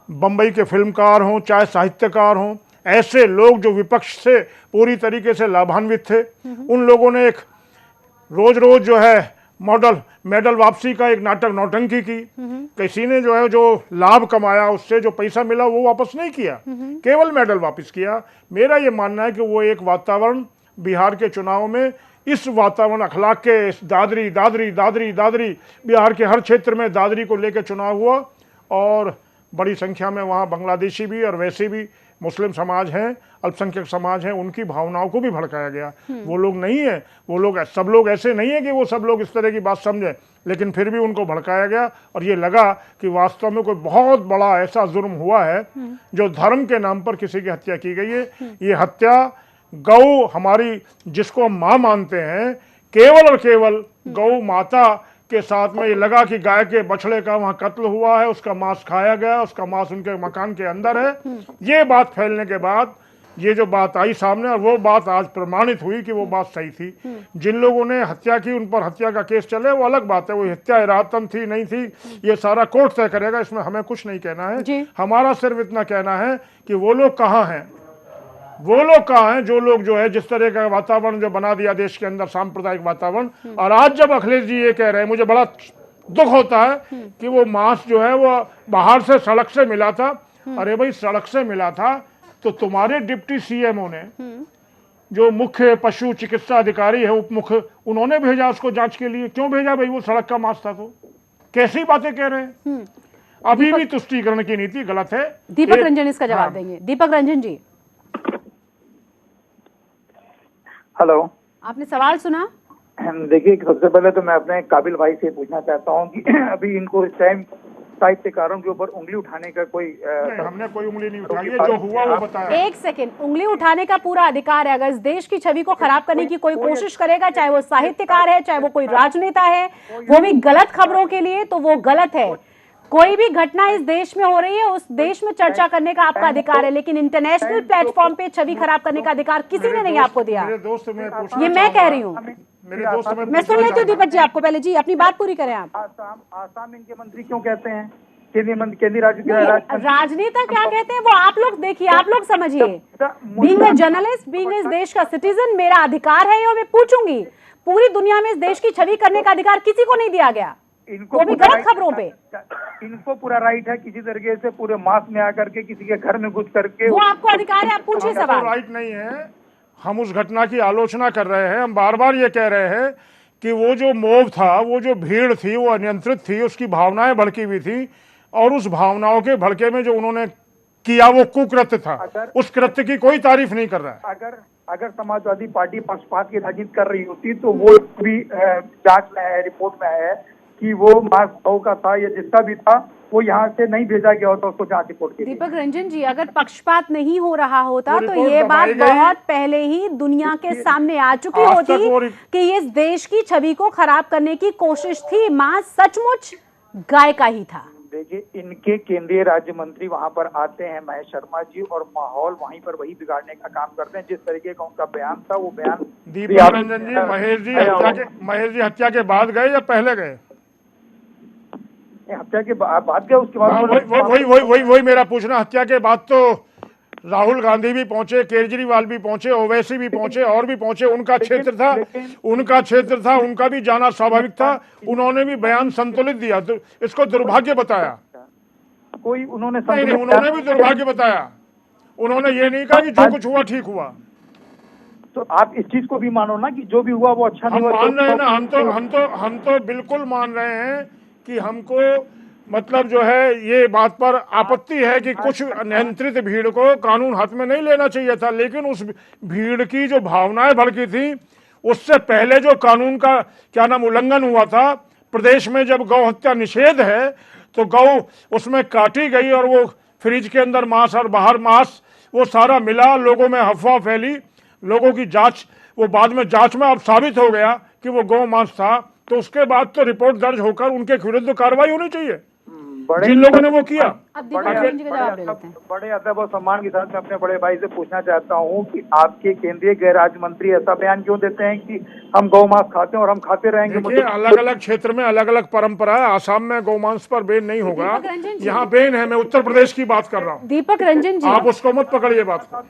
Speaker 8: बंबई के फिल्मकार हों, चाहे साहित्यकार हों, ऐसे लोग जो विपक्ष से पूरी तरीके से लाभान्वित थे, उन लोगों ने एक रोज रोज जो है मेडल वापसी का एक नाटक नौटंकी की। किसी ने जो है जो लाभ कमाया, उससे जो पैसा मिला वो वापस नहीं किया, केवल मेडल वापस किया। मेरा ये मानना है कि वो एक वातावरण बिहार के चुनाव में, इस वातावरण अखलाक के इस दादरी दादरी दादरी दादरी बिहार के हर क्षेत्र में दादरी को लेकर चुनाव हुआ और बड़ी संख्या में वहाँ बांग्लादेशी भी और वैसे भी मुस्लिम समाज हैं, अल्पसंख्यक समाज हैं, उनकी भावनाओं को भी भड़काया गया। वो लोग नहीं है, वो लोग सब लोग ऐसे नहीं है कि वो सब लोग इस तरह की बात समझें, लेकिन फिर भी उनको भड़काया गया और ये लगा कि वास्तव में कोई बहुत बड़ा ऐसा जुर्म हुआ है जो धर्म के नाम पर किसी की हत्या की गई है। ये हत्या गौ हमारी जिसको हम माँ मानते हैं, केवल और केवल गौ माता के साथ में ये लगा कि गाय के बछड़े का वहाँ कत्ल हुआ है, उसका मांस खाया गया, उसका मांस उनके मकान के अंदर है। ये बात फैलने के बाद ये जो बात आई सामने और वो बात आज प्रमाणित हुई कि वो बात सही थी। जिन लोगों ने हत्या की उन पर हत्या का केस चले वो अलग बात है, वो हत्या इरादतन थी नहीं थी ये सारा कोर्ट तय करेगा, इसमें हमें कुछ नहीं कहना है। हमारा सिर्फ इतना कहना है कि वो लोग कहाँ हैं, वो लोग कहाँ हैं जो लोग जो है जिस तरह का वातावरण जो बना दिया देश के अंदर सांप्रदायिक वातावरण। और आज जब अखिलेश जी ये कह रहे हैं, मुझे बड़ा दुख होता है कि वो मांस जो है वो बाहर से सड़क से मिला था। अरे भाई सड़क से मिला था तो तुम्हारे डिप्टी सीएमओ ने जो मुख्य पशु चिकित्सा अधिकारी है उप मुख्य, उन्होंने भेजा उसको जांच के लिए। क्यों भेजा भाई, वो सड़क का मांस था। तो कैसी बातें कह रहे हैं। अभी भी तुष्टीकरण की नीति गलत है।
Speaker 1: दीपक रंजन इसका जवाब देंगे। दीपक रंजन जी,
Speaker 7: हेलो,
Speaker 1: आपने सवाल सुना?
Speaker 7: देखिए, सबसे पहले तो मैं अपने काबिल भाई से पूछना चाहता हूँ कि अभी इनको इस टाइम साहित्यकारों के ऊपर उंगली उठाने का कोई
Speaker 8: हमने कोई उंगली नहीं उठाई है, जो हुआ वो बताया।
Speaker 1: एक सेकंड, उंगली उठाने का पूरा अधिकार है। अगर इस देश की छवि को खराब करने की कोई कोशिश करेगा, चाहे वो साहित्यकार है, चाहे वो कोई राजनेता है, वो भी गलत खबरों के लिए, तो वो गलत है। कोई भी घटना इस देश में हो रही है उस देश में चर्चा करने का आपका अधिकार है, लेकिन इंटरनेशनल प्लेटफॉर्म पे छवि खराब करने का अधिकार किसी ने नहीं आपको दिया।
Speaker 8: मेरे दोस्त
Speaker 1: ये मैं कह रही हूँ।
Speaker 8: मेरे दोस्त
Speaker 1: मैं सुन लेती हूँ दीपक जी आपको। पहले जी अपनी बात पूरी करें आप।
Speaker 7: आसाम इनके मंत्री क्यों कहते हैं, केंद्रीय
Speaker 1: राजनेता क्या कहते हैं वो आप लोग देखिए, आप लोग समझिए। बीइंग अ जर्नलिस्ट, बीइंग इस देश का सिटीजन, मेरा अधिकार है और मैं पूछूंगी। पूरी दुनिया में इस देश की छवि करने का अधिकार किसी को नहीं दिया गया, वो भी गलत खबरों पे।
Speaker 7: इनको पूरा राइट है किसी तरीके से पूरे मास में आकर के किसी के घर में घुस करके,
Speaker 1: वो आपको अधिकार है, आप पूछिए सवाल।
Speaker 8: राइट नहीं है। हम उस घटना की आलोचना कर रहे हैं। हम बार बार ये कह रहे हैं कि वो जो मोब था, वो जो भीड़ थी, वो अनियंत्रित थी, उसकी भावनाएं भड़की हुई थी और उस भावनाओं के भड़के में जो उन्होंने किया वो कुकृत्य था। उस कृत्य की कोई तारीफ नहीं कर रहा है।
Speaker 7: अगर समाजवादी पार्टी पक्षपात की राजनीति कर रही होती तो वो भी जांच में है, रिपोर्ट में है कि वो मार्ग भाव का था या जिसका भी था, वो यहाँ से नहीं भेजा गया होता उसको जांच रिपोर्ट के लिए।
Speaker 1: दीपक रंजन जी, अगर पक्षपात नहीं हो रहा होता तो ये बात बहुत पहले ही दुनिया के सामने आ चुकी होती कि इस देश की छवि को खराब करने की कोशिश थी। मांस सचमुच गाय का ही था।
Speaker 7: देखिए, इनके केंद्रीय राज्य मंत्री वहां पर आते हैं, महेश शर्मा जी, और माहौल वहीं पर वही बिगाड़ने का काम करते हैं। जिस तरीके का उनका बयान था, वो बयान
Speaker 8: दीपक रंजन जी, महेश जी हत्या के बाद गए या पहले गए?
Speaker 7: हत्या के बाद गए, उसके बाद
Speaker 8: वही मेरा पूछना। हत्या के बाद तो राहुल गांधी भी पहुंचे, केजरीवाल भी पहुंचे, ओवैसी भी पहुंचे और भी पहुंचे। उनका क्षेत्र था, उनका भी जाना स्वाभाविक था। उन्होंने भी बयान संतुलित दिया, इसको दुर्भाग्य बताया।
Speaker 7: उन्होंने
Speaker 8: भी दुर्भाग्य बताया। उन्होंने ये नहीं कहा कि जो कुछ हुआ ठीक हुआ।
Speaker 7: तो आप इस चीज को भी मानो ना कि जो भी हुआ वो अच्छा नहीं हुआ।
Speaker 8: मान रहे हैं ना, हम तो बिल्कुल मान रहे हैं कि हमको मतलब जो है ये बात पर आपत्ति है कि कुछ नियंत्रित भीड़ को कानून हाथ में नहीं लेना चाहिए था, लेकिन उस भीड़ की जो भावनाएं भड़की थी उससे पहले जो कानून का क्या नाम उल्लंघन हुआ था। प्रदेश में जब गौ हत्या निषेध है तो गौ उसमें काटी गई और वो फ्रिज के अंदर मांस और बाहर मांस वो सारा मिला, लोगों में अफवाह फैली, लोगों की जांच, वो बाद में जांच में अब साबित हो गया कि वो गौ मांस था। तो उसके बाद तो रिपोर्ट दर्ज होकर उनके विरुद्ध कार्रवाई होनी चाहिए
Speaker 7: बड़े
Speaker 8: जिन लोगों ने वो किया।
Speaker 1: अब दीपक रंजन जी का जवाब ले लेते हैं।
Speaker 7: बड़े अदब और सम्मान के साथ मैं अपने बड़े भाई से पूछना चाहता हूँ कि आपके केंद्रीय गृह राज्य मंत्री ऐसा बयान क्यों देते हैं कि हम गौ मांस खाते हैं और हम खाते रहेंगे?
Speaker 8: देखिए, अलग अलग क्षेत्र में अलग अलग परंपरा है। आसाम में गौमांस पर बैन नहीं होगा,
Speaker 1: दीपक रंजन जी।
Speaker 8: यहाँ बैन है। मैं उत्तर प्रदेश की बात कर रहा हूँ,
Speaker 1: दीपक रंजन जी,
Speaker 8: आप उसको मत पकड़िए बात को।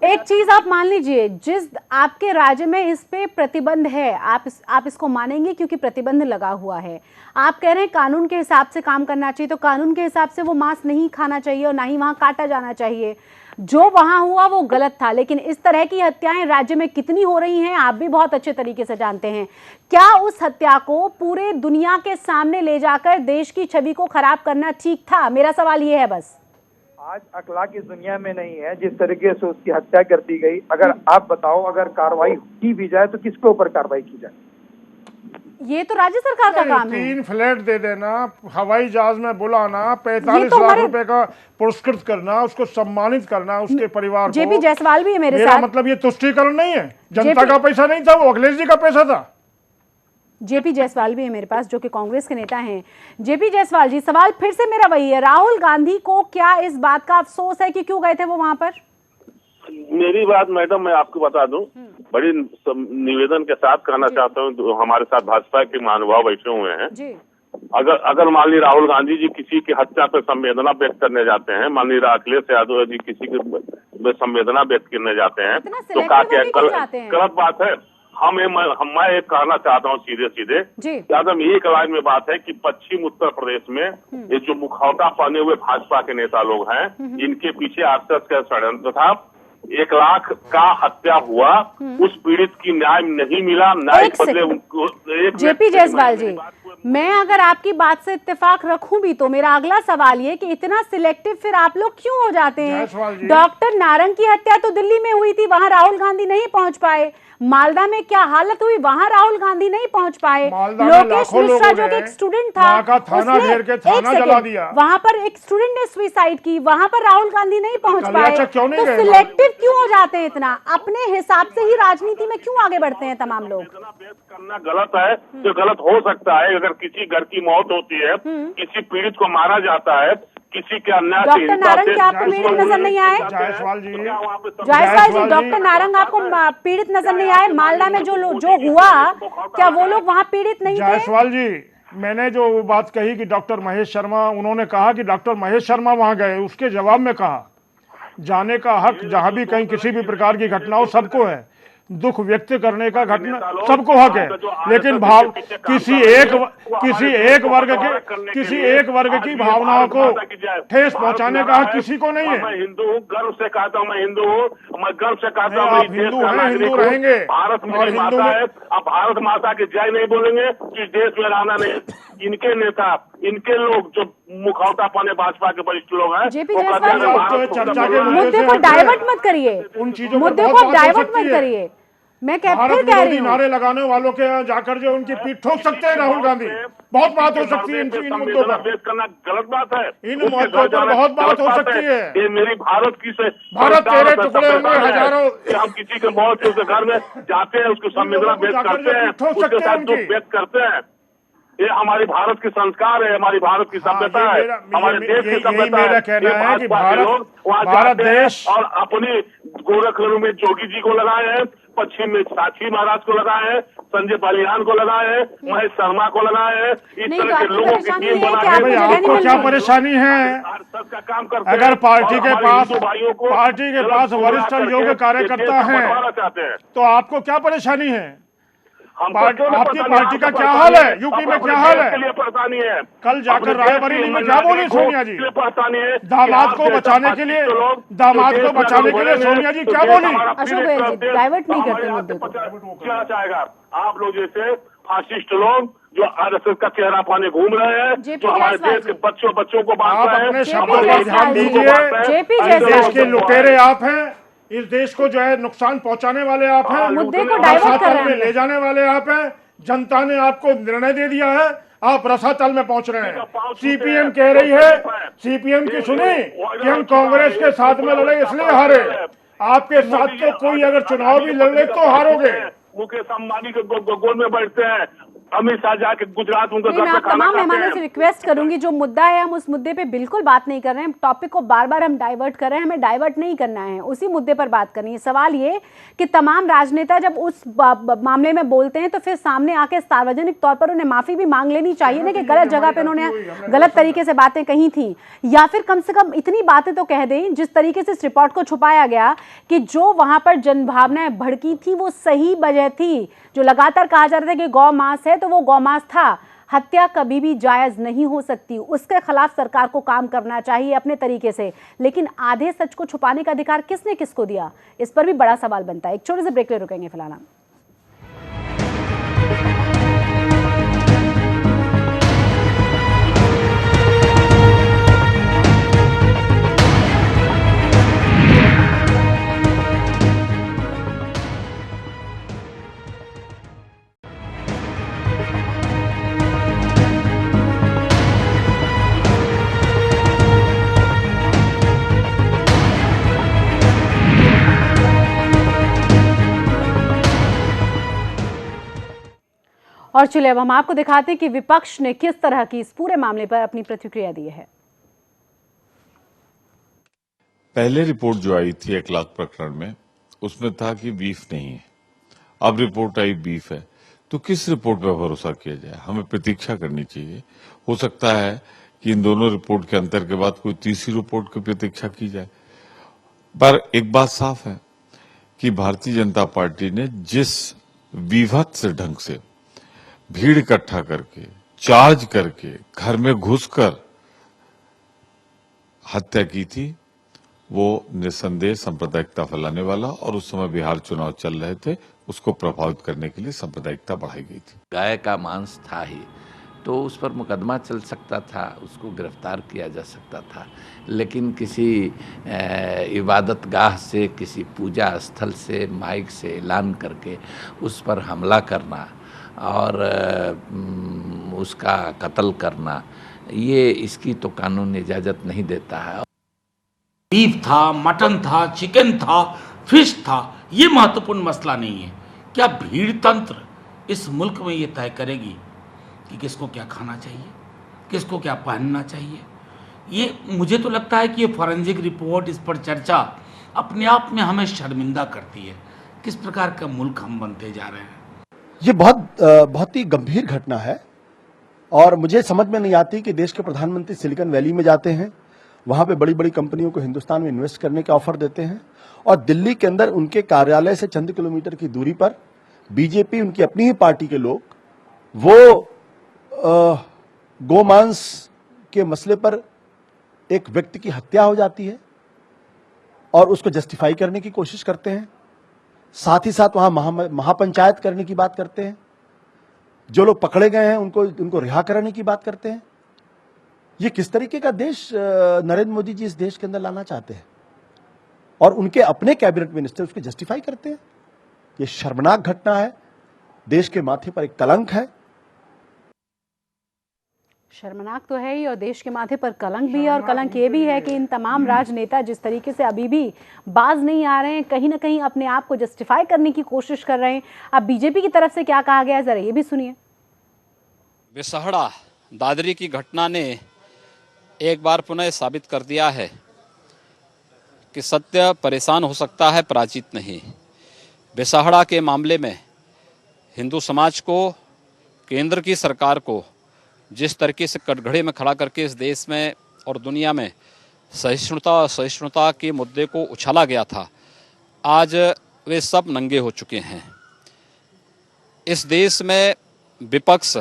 Speaker 1: एक चीज आप मान लीजिए, जिस आपके राज्य में इस पे प्रतिबंध है, आप इसको मानेंगे क्योंकि प्रतिबंध लगा हुआ है। आप कह रहे हैं कानून के हिसाब से काम करना चाहिए, तो कानून के हिसाब से वो मांस नहीं खाना चाहिए और ना ही वहां काटा जाना चाहिए। जो वहां हुआ वो गलत था, लेकिन इस तरह की हत्याएं राज्य में कितनी हो रही हैं आप भी बहुत अच्छे तरीके से जानते हैं। क्या उस हत्या को पूरे दुनिया के सामने ले जाकर देश की छवि को खराब करना ठीक था? मेरा सवाल ये है बस।
Speaker 7: आज अखलाक इस दुनिया में नहीं है जिस तरीके से उसकी हत्या कर दी गई। अगर आप बताओ, अगर कार्रवाई की भी जाए तो किसके ऊपर कार्रवाई की जाए?
Speaker 1: ये तो राज्य सरकार का काम है।
Speaker 8: 3 फ्लैट दे देना, हवाई जहाज में बुलाना, 45 लाख रुपए का पुरस्कृत करना, उसको सम्मानित करना, उसके परिवार को।
Speaker 1: जेपी जायसवाल भी है मेरे
Speaker 8: मेरा
Speaker 1: साथ।
Speaker 8: मतलब ये तुष्टीकरण नहीं है, जनता का पैसा नहीं था, वो अखिलेश जी का पैसा था।
Speaker 1: जेपी जायसवाल भी है मेरे पास, जो कि कांग्रेस के नेता हैं। जेपी जायसवाल जी, सवाल फिर से मेरा वही है, राहुल गांधी को क्या इस बात का अफसोस है कि क्यों गए थे वो वहां पर?
Speaker 9: मेरी बात मैडम मैं आपको बता दूं, बड़ी निवेदन के साथ कहना चाहता हूं, हमारे साथ भाजपा के महानुभाव बैठे हुए हैं
Speaker 1: जी।
Speaker 9: अगर मान ली राहुल गांधी जी किसी की हत्या पर संवेदना व्यक्त करने जाते हैं, मान ली अखिलेश यादव जी किसी की संवेदना व्यक्त करने जाते हैं, तो गलत बात है। मैं एक कहना चाहता हूँ सीधे यादव, एक लाइन में बात है कि पश्चिम उत्तर प्रदेश में ये जो मुखौटा पहने हुए भाजपा के नेता लोग हैं, इनके पीछे आरएसएस का षड्यंत्र था। 1 लाख का हत्या हुआ, उस पीड़ित की न्याय नहीं मिला, न्याय बदले उनको।
Speaker 1: जेपी जायसवाल जी, मैं अगर आपकी बात से इत्तेफाक रखूं भी तो मेरा अगला सवाल ये कि इतना सिलेक्टिव फिर आप लोग क्यों हो जाते हैं? डॉक्टर नारंग की हत्या तो दिल्ली में हुई थी, वहां राहुल गांधी नहीं पहुंच पाए। मालदा में क्या हालत हुई, वहां राहुल गांधी नहीं पहुंच पाए। लोकेश मिश्रा जो कि एक स्टूडेंट था, वहां पर एक स्टूडेंट ने सुसाइड की, वहां पर राहुल गांधी नहीं पहुंच पाए। तो सिलेक्टिव क्यों हो जाते हैं इतना? अपने हिसाब से ही राजनीति में क्यों आगे बढ़ते हैं तमाम लोग?
Speaker 9: करना गलत है, तो गलत हो सकता है। अगर किसी घर की मौत होती है, किसी पीड़ित को मारा जाता है, किसी के अन्याय से,
Speaker 1: डॉक्टर नारंग क्या आपको पीड़ित नजर नहीं आए?
Speaker 8: जायसवाल जी,
Speaker 1: डॉक्टर नारंग आपको पीड़ित नजर नहीं आए? मालदा में जो हुआ, क्या वो लोग वहाँ पीड़ित नहीं थे?
Speaker 8: जायसवाल जी, मैंने जो बात कही कि डॉक्टर महेश शर्मा, उन्होंने कहा कि डॉक्टर महेश शर्मा वहां गए, उसके जवाब में कहा जाने का हक जहां भी कहीं किसी भी प्रकार की घटना हो सबको है, दुख व्यक्त करने का घटना सबको हक है, लेकिन भाव किसी एक वर्ग की भावनाओं को ठेस पहुंचाने का हक किसी को नहीं है।
Speaker 9: मैं हिंदू हूँ, गर्व से कहता हूँ, मैं हिंदू हूँ, मैं गर्व से कहता हूँ,
Speaker 8: आप हिंदू हैं, हिंदू रहेंगे।
Speaker 9: भारत मेरी माता है, अब भारत माता की जय नहीं बोलेंगे इस देश में रहना नहीं। इनके नेता, इनके लोग जो मुखौटा पाने भाजपा के वरिष्ठ लोग हैं,
Speaker 1: मुद्दे को डाइवर्ट मत करिए,
Speaker 8: उन चीजों
Speaker 1: मुद्दे को डाइवर्ट मत करिए। मैं फिर कह रही हूँ,
Speaker 8: नारे लगाने वालों के यहाँ जाकर जो उनकी पीठ ठोक सकते हैं राहुल गांधी, बहुत बात हो सकती है इन मुद्दों पर।
Speaker 9: करना गलत बात है,
Speaker 8: इन मुद्दों पर बहुत बात हो सकती है।
Speaker 9: ये मेरी भारत की से
Speaker 8: भारत तेरे टुकड़े होंगे हजारों,
Speaker 9: हम किसी के मौत के घर में जाते हैं, उसको संवेदना व्यक्त करते हैं, उसके साथ दुख व्यक्त करते हैं। ये हमारी भारत की संस्कार है, हमारी भारत की सभ्यता है, हमारे देश की सभ्यता है।
Speaker 8: कहना है कि भारत देश
Speaker 9: और अपनी गोरखपुर में जोगी जी को लगाए हैं, पश्चिम में साक्षी महाराज को लगाए हैं, संजय बालियान को लगाए हैं, महेश शर्मा को लगाए हैं, इस तरह के लोगों की टीम बना के।
Speaker 8: आपको क्या परेशानी है?
Speaker 9: का काम करते
Speaker 8: अगर पार्टी के पास वरिष्ठ योग्य कार्यकर्ता हैं, तो आपको क्या परेशानी है? आपकी पार्टी का क्या हाल है? यूपी में क्या हाल है?
Speaker 9: परेशानी है।
Speaker 8: कल जाकर रायबरेली में क्या बोली सोनिया जी?
Speaker 9: परेशानी है।
Speaker 8: दामाद को बचाने के लिए सोनिया जी क्या बोली?
Speaker 1: अशोक गोयल जी, डाइवर्ट नहीं करते मुद्दे को।
Speaker 9: क्या चाहेगा? आप लोग जैसे फासिस्ट लोग जो आरएसएस का चेहरा पाने घूम रहे हैं, जो हमारे देश के बच्चों को बांट रहे हैं,
Speaker 8: अपने शब्दों पर ध्यान दीजिए। देश के लुटेरे आप हैं, इस देश को जो है नुकसान पहुंचाने वाले आप हैं,
Speaker 1: मुद्दे को डाइवर्ट कर रहे हैं,
Speaker 8: ले जाने वाले आप हैं। जनता ने आपको निर्णय दे दिया है, आप रसातल में पहुंच रहे हैं। सीपीएम कह रही है, सीपीएम की सुनी कि हम कांग्रेस के साथ में लड़े इसलिए हारे। आपके साथ तो कोई अगर चुनाव भी लड़ ले तो हारोगे।
Speaker 9: मुकेश अंबानी के गोल में बैठते हैं, अमित शाह जाके गुजरात उनके
Speaker 1: नहीं,
Speaker 9: घर
Speaker 1: मैं
Speaker 9: पे
Speaker 1: आप
Speaker 9: खाना
Speaker 1: तमाम
Speaker 9: खाते
Speaker 1: मेहमानों से
Speaker 9: हैं।
Speaker 1: रिक्वेस्ट करूंगी, जो मुद्दा है हम उस मुद्दे पे बिल्कुल बात नहीं कर रहे हैं। टॉपिक को बार बार हम डाइवर्ट कर रहे हैं, हमें डाइवर्ट नहीं करना है, उसी मुद्दे पर बात करनी है। सवाल ये कि तमाम राजनेता जब उस मामले में बोलते हैं तो फिर सामने आके सार्वजनिक तौर पर उन्हें माफी भी मांग लेनी चाहिए ना कि गलत जगह पे उन्होंने गलत तरीके से बातें कही थी, या फिर कम से कम इतनी बातें तो कह दें जिस तरीके से इस रिपोर्ट को छुपाया गया कि जो वहां पर जनभावनाएं भड़की थी वो सही वजह थी। जो लगातार कहा जा रहा था कि गौ मांस है तो वो गौ मांस था। हत्या कभी भी जायज नहीं हो सकती, उसके खिलाफ सरकार को काम करना चाहिए अपने तरीके से, लेकिन आधे सच को छुपाने का अधिकार किसने किसको दिया, इस पर भी बड़ा सवाल बनता है। एक छोटे से ब्रेक ले रुकेंगे फिलहाल हम। और चलिए अब हम आपको दिखाते हैं कि विपक्ष ने किस तरह की इस पूरे मामले पर अपनी प्रतिक्रिया दी है।
Speaker 10: पहले रिपोर्ट जो आई थी 1 लाख प्रकरण में, उसमें था कि बीफ नहीं है। अब रिपोर्ट आई बीफ है, तो किस रिपोर्ट पर भरोसा किया जाए? हमें प्रतीक्षा करनी चाहिए। हो सकता है कि इन दोनों रिपोर्ट के अंतर के बाद कोई तीसरी रिपोर्ट की प्रतीक्षा की जाए। पर एक बात साफ है कि भारतीय जनता पार्टी ने जिस विभत्स ढंग से भीड़ इकट्ठा करके, चार्ज करके, घर में घुसकर हत्या की थी, वो निस्संदेह सांप्रदायिकता फैलाने वाला, और उस समय बिहार चुनाव चल रहे थे, उसको प्रभावित करने के लिए सांप्रदायिकता बढ़ाई गई थी।
Speaker 11: गाय का मांस था ही तो उस पर मुकदमा चल सकता था, उसको गिरफ्तार किया जा सकता था, लेकिन किसी इबादत गाह से, किसी पूजा स्थल से माइक से ऐलान करके उस पर हमला करना और उसका कत्ल करना, ये इसकी तो कानून इजाज़त नहीं देता है।
Speaker 12: बीफ था, मटन था, चिकन था, फिश था, ये महत्वपूर्ण मसला नहीं है। क्या भीड़ तंत्र इस मुल्क में ये तय करेगी कि किसको क्या खाना चाहिए, किसको क्या पहनना चाहिए? ये मुझे तो लगता है कि ये फॉरेंसिक रिपोर्ट, इस पर चर्चा अपने आप में हमें शर्मिंदा करती है। किस प्रकार का मुल्क हम बनते जा रहे हैं।
Speaker 13: ये बहुत ही गंभीर घटना है, और मुझे समझ में नहीं आती कि देश के प्रधानमंत्री सिलिकॉन वैली में जाते हैं, वहां पे बड़ी बड़ी कंपनियों को हिंदुस्तान में इन्वेस्ट करने के ऑफर देते हैं, और दिल्ली के अंदर उनके कार्यालय से चंद किलोमीटर की दूरी पर बीजेपी, उनकी अपनी ही पार्टी के लोग, वो गोमांस के मसले पर एक व्यक्ति की हत्या हो जाती है और उसको जस्टिफाई करने की कोशिश करते हैं, साथ ही साथ वहां महापंचायत करने की बात करते हैं, जो लोग पकड़े गए हैं उनको रिहा कराने की बात करते हैं। ये किस तरीके का देश नरेंद्र मोदी जी इस देश के अंदर लाना चाहते हैं, और उनके अपने कैबिनेट मिनिस्टर उसको जस्टिफाई करते हैं। ये शर्मनाक घटना है, देश के माथे पर एक कलंक है।
Speaker 1: शर्मनाक तो है ही, और देश के माथे पर कलंक भी है, और कलंक ये भी है कि इन तमाम राजनेता जिस तरीके से अभी भी बाज नहीं आ रहे हैं, कहीं ना कहीं अपने आप को जस्टिफाई करने की कोशिश कर रहे हैं। अब बीजेपी की तरफ से क्या कहा गया है, जरा ये भी सुनिए।
Speaker 3: बेसहारा दादरी की घटना ने एक बार पुनः साबित कर दिया है कि सत्य परेशान हो सकता है, पराजित नहीं। बेसहारा के मामले में हिंदू समाज को, केंद्र की सरकार को जिस तरीके से कटघरे में खड़ा करके इस देश में और दुनिया में सहिष्णुता के मुद्दे को उछाला गया था, आज वे सब नंगे हो चुके हैं। इस देश में विपक्ष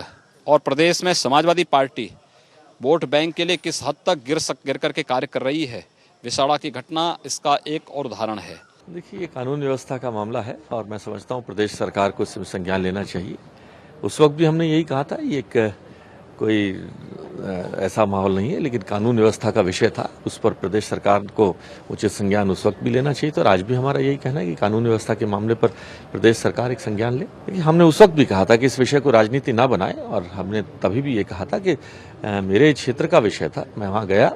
Speaker 3: और प्रदेश में समाजवादी पार्टी वोट बैंक के लिए किस हद तक गिर करके कार्य कर रही है, विसाड़ा की घटना इसका एक और उदाहरण है।
Speaker 14: देखिए, ये कानून व्यवस्था का मामला है और मैं समझता हूँ प्रदेश सरकार को इसमें संज्ञान लेना चाहिए। उस वक्त भी हमने यही कहा था, ये एक कोई ऐसा माहौल नहीं है, लेकिन कानून व्यवस्था का विषय था, उस पर प्रदेश सरकार को उचित संज्ञान उस वक्त भी लेना चाहिए। तो आज भी हमारा यही कहना है कि कानून व्यवस्था के मामले पर प्रदेश सरकार एक संज्ञान ले। लेकिन हमने उस वक्त भी कहा था कि इस विषय को राजनीति ना बनाए, और हमने तभी भी ये कहा था कि मेरे क्षेत्र का विषय था, मैं वहाँ गया,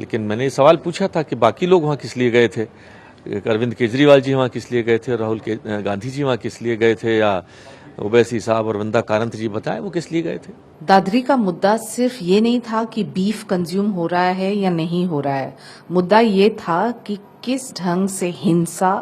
Speaker 14: लेकिन मैंने ये सवाल पूछा था कि बाकी लोग वहाँ किस लिए गए थे, अरविंद केजरीवाल जी वहाँ किस लिए गए थे, राहुल गांधी जी वहाँ किस लिए गए थे, या ओवैसी साहब और वृंदा कारंत जी बताएं वो किस लिए गए थे।
Speaker 15: दादरी का मुद्दा सिर्फ ये नहीं था कि बीफ कंज्यूम हो रहा है या नहीं हो रहा है, मुद्दा ये था कि किस ढंग से हिंसा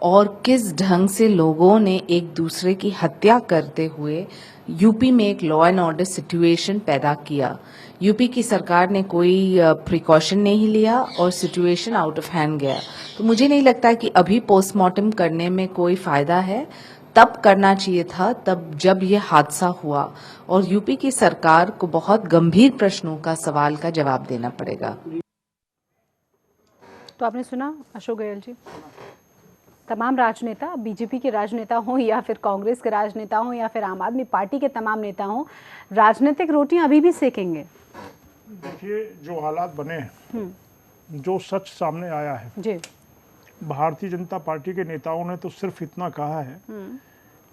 Speaker 15: और किस ढंग से लोगों ने एक दूसरे की हत्या करते हुए यूपी में एक लॉ एंड ऑर्डर सिचुएशन पैदा किया। यूपी की सरकार ने कोई प्रिकॉशन नहीं लिया और सिचुएशन आउट ऑफ हैंड गया। तो मुझे नहीं लगता कि अभी पोस्टमार्टम करने में कोई फायदा है, तब करना चाहिए था तब जब ये हादसा हुआ, और यूपी की सरकार को बहुत गंभीर प्रश्नों का सवाल का जवाब देना पड़ेगा।
Speaker 1: तो आपने सुना अशोक गहलोत जी, तमाम राजनेता, बीजेपी के राजनेता हों या फिर कांग्रेस के राजनेता हों या फिर आम आदमी पार्टी के तमाम नेता हों, राजनीतिक रोटियां अभी भी सेकेंगे।
Speaker 8: देखिए जो हालात बने हैं, जो सच सामने आया है
Speaker 1: जी,
Speaker 8: भारतीय जनता पार्टी के नेताओं ने तो सिर्फ इतना कहा है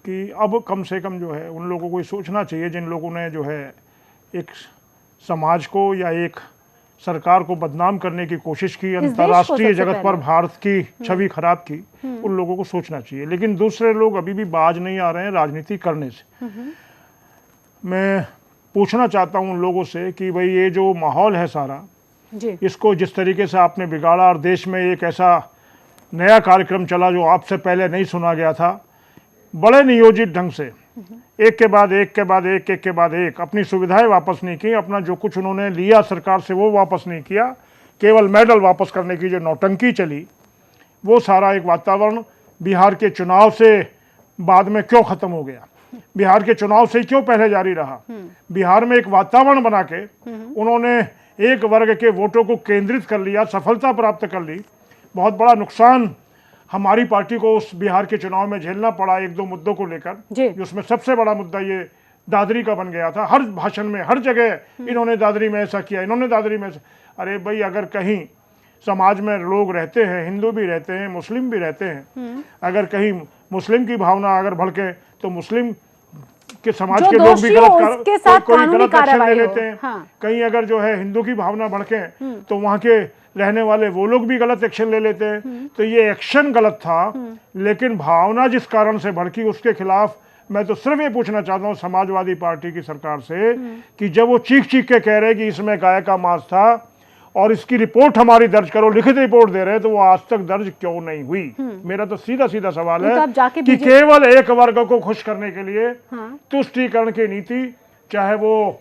Speaker 8: कि अब कम से कम जो है उन लोगों को ये सोचना चाहिए जिन लोगों ने जो है एक समाज को या एक सरकार को बदनाम करने की कोशिश की, अंतर्राष्ट्रीय जगत पर भारत की छवि खराब की, उन लोगों को सोचना चाहिए। लेकिन दूसरे लोग अभी भी बाज नहीं आ रहे हैं राजनीति करने से। मैं पूछना चाहता हूं उन लोगों से कि भाई ये जो माहौल है सारा
Speaker 1: जी,
Speaker 8: इसको जिस तरीके से आपने बिगाड़ा और देश में एक ऐसा नया कार्यक्रम चला जो आपसे पहले नहीं सुना गया था, बड़े नियोजित ढंग से एक के बाद एक के बाद एक के बाद एक अपनी सुविधाएं वापस नहीं की, अपना जो कुछ उन्होंने लिया सरकार से वो वापस नहीं किया, केवल मेडल वापस करने की जो नौटंकी चली, वो सारा एक वातावरण बिहार के चुनाव से बाद में क्यों खत्म हो गया, बिहार के चुनाव से क्यों पहले जारी रहा। बिहार में एक वातावरण बना के उन्होंने एक वर्ग के वोटों को केंद्रित कर लिया, सफलता प्राप्त कर ली। बहुत बड़ा नुकसान हमारी पार्टी को उस बिहार के चुनाव में झेलना पड़ा एक दो मुद्दों को लेकर, जिसमें सबसे बड़ा मुद्दा ये दादरी का बन गया था। हर भाषण में हर जगह इन्होंने दादरी में ऐसा किया, इन्होंने दादरी में ऐसा। अरे भाई अगर कहीं समाज में लोग रहते हैं, हिंदू भी रहते हैं, मुस्लिम भी रहते हैं, अगर कहीं मुस्लिम की भावना अगर भड़के तो मुस्लिम के समाज के लोग भी गलत कोई गलत एक्शन ले लेते हैं। कहीं अगर जो है हिंदू की भावना भड़के तो वहाँ के रहने वाले वो लोग भी गलत एक्शन ले लेते हैं। तो ये एक्शन गलत था, लेकिन भावना जिस कारण से भड़की उसके खिलाफ मैं तो सिर्फ ये पूछना चाहता हूँ समाजवादी पार्टी की सरकार से कि जब वो चीख चीख के कह रहे कि इसमें गाय का मांस था और इसकी रिपोर्ट हमारी दर्ज करो, लिखित रिपोर्ट दे रहे हैं, तो वो आज तक दर्ज क्यों नहीं हुई। मेरा तो सीधा सीधा सवाल है कि केवल एक वर्ग को खुश करने के लिए तुष्टीकरण की नीति, चाहे वो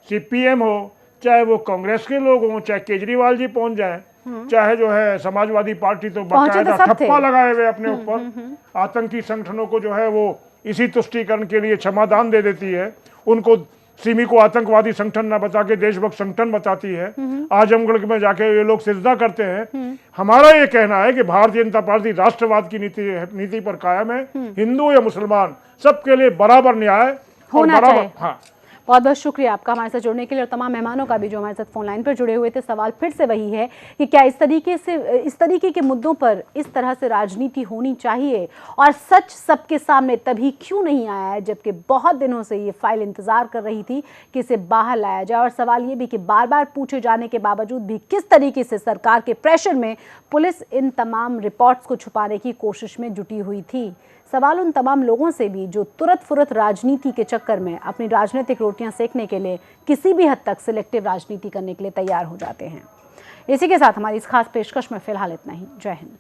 Speaker 8: सीपीएम हो, चाहे वो कांग्रेस के लोग हों, चाहे केजरीवाल जी पहुंच जाए, चाहे जो है समाजवादी पार्टी तो बाकायदा ठप्पा लगाए हुए अपने ऊपर आतंकी संगठनों को जो है वो इसी तुष्टीकरण के लिए क्षमादान दे देती है, उनको सिमी को आतंकवादी संगठन न बता के देशभक्त संगठन बताती है। आजमगढ़ में जाके ये लोग सिजदा करते हैं। हमारा ये कहना है कि भारतीय जनता पार्टी राष्ट्रवाद की नीति पर कायम है। हिंदू या मुसलमान सबके लिए बराबर न्याय और बराबर। हाँ,
Speaker 1: बहुत बहुत शुक्रिया आपका हमारे साथ जुड़ने के लिए और तमाम मेहमानों का भी जो हमारे साथ फोन लाइन पर जुड़े हुए थे। सवाल फिर से वही है कि क्या इस तरीके के मुद्दों पर इस तरह से राजनीति होनी चाहिए, और सच सबके सामने तभी क्यों नहीं आया है, जबकि बहुत दिनों से ये फाइल इंतजार कर रही थी कि इसे बाहर लाया जाए। और सवाल ये भी कि बार बार पूछे जाने के बावजूद भी किस तरीके से सरकार के प्रेशर में पुलिस इन तमाम रिपोर्ट्स को छुपाने की कोशिश में जुटी हुई थी। सवाल उन तमाम लोगों से भी जो तुरंत फुरत राजनीति के चक्कर में अपनी राजनीतिक रोटियां सेकने के लिए किसी भी हद तक सिलेक्टिव राजनीति करने के लिए तैयार हो जाते हैं। इसी के साथ हमारी इस खास पेशकश में फिलहाल इतना ही। जय हिंद।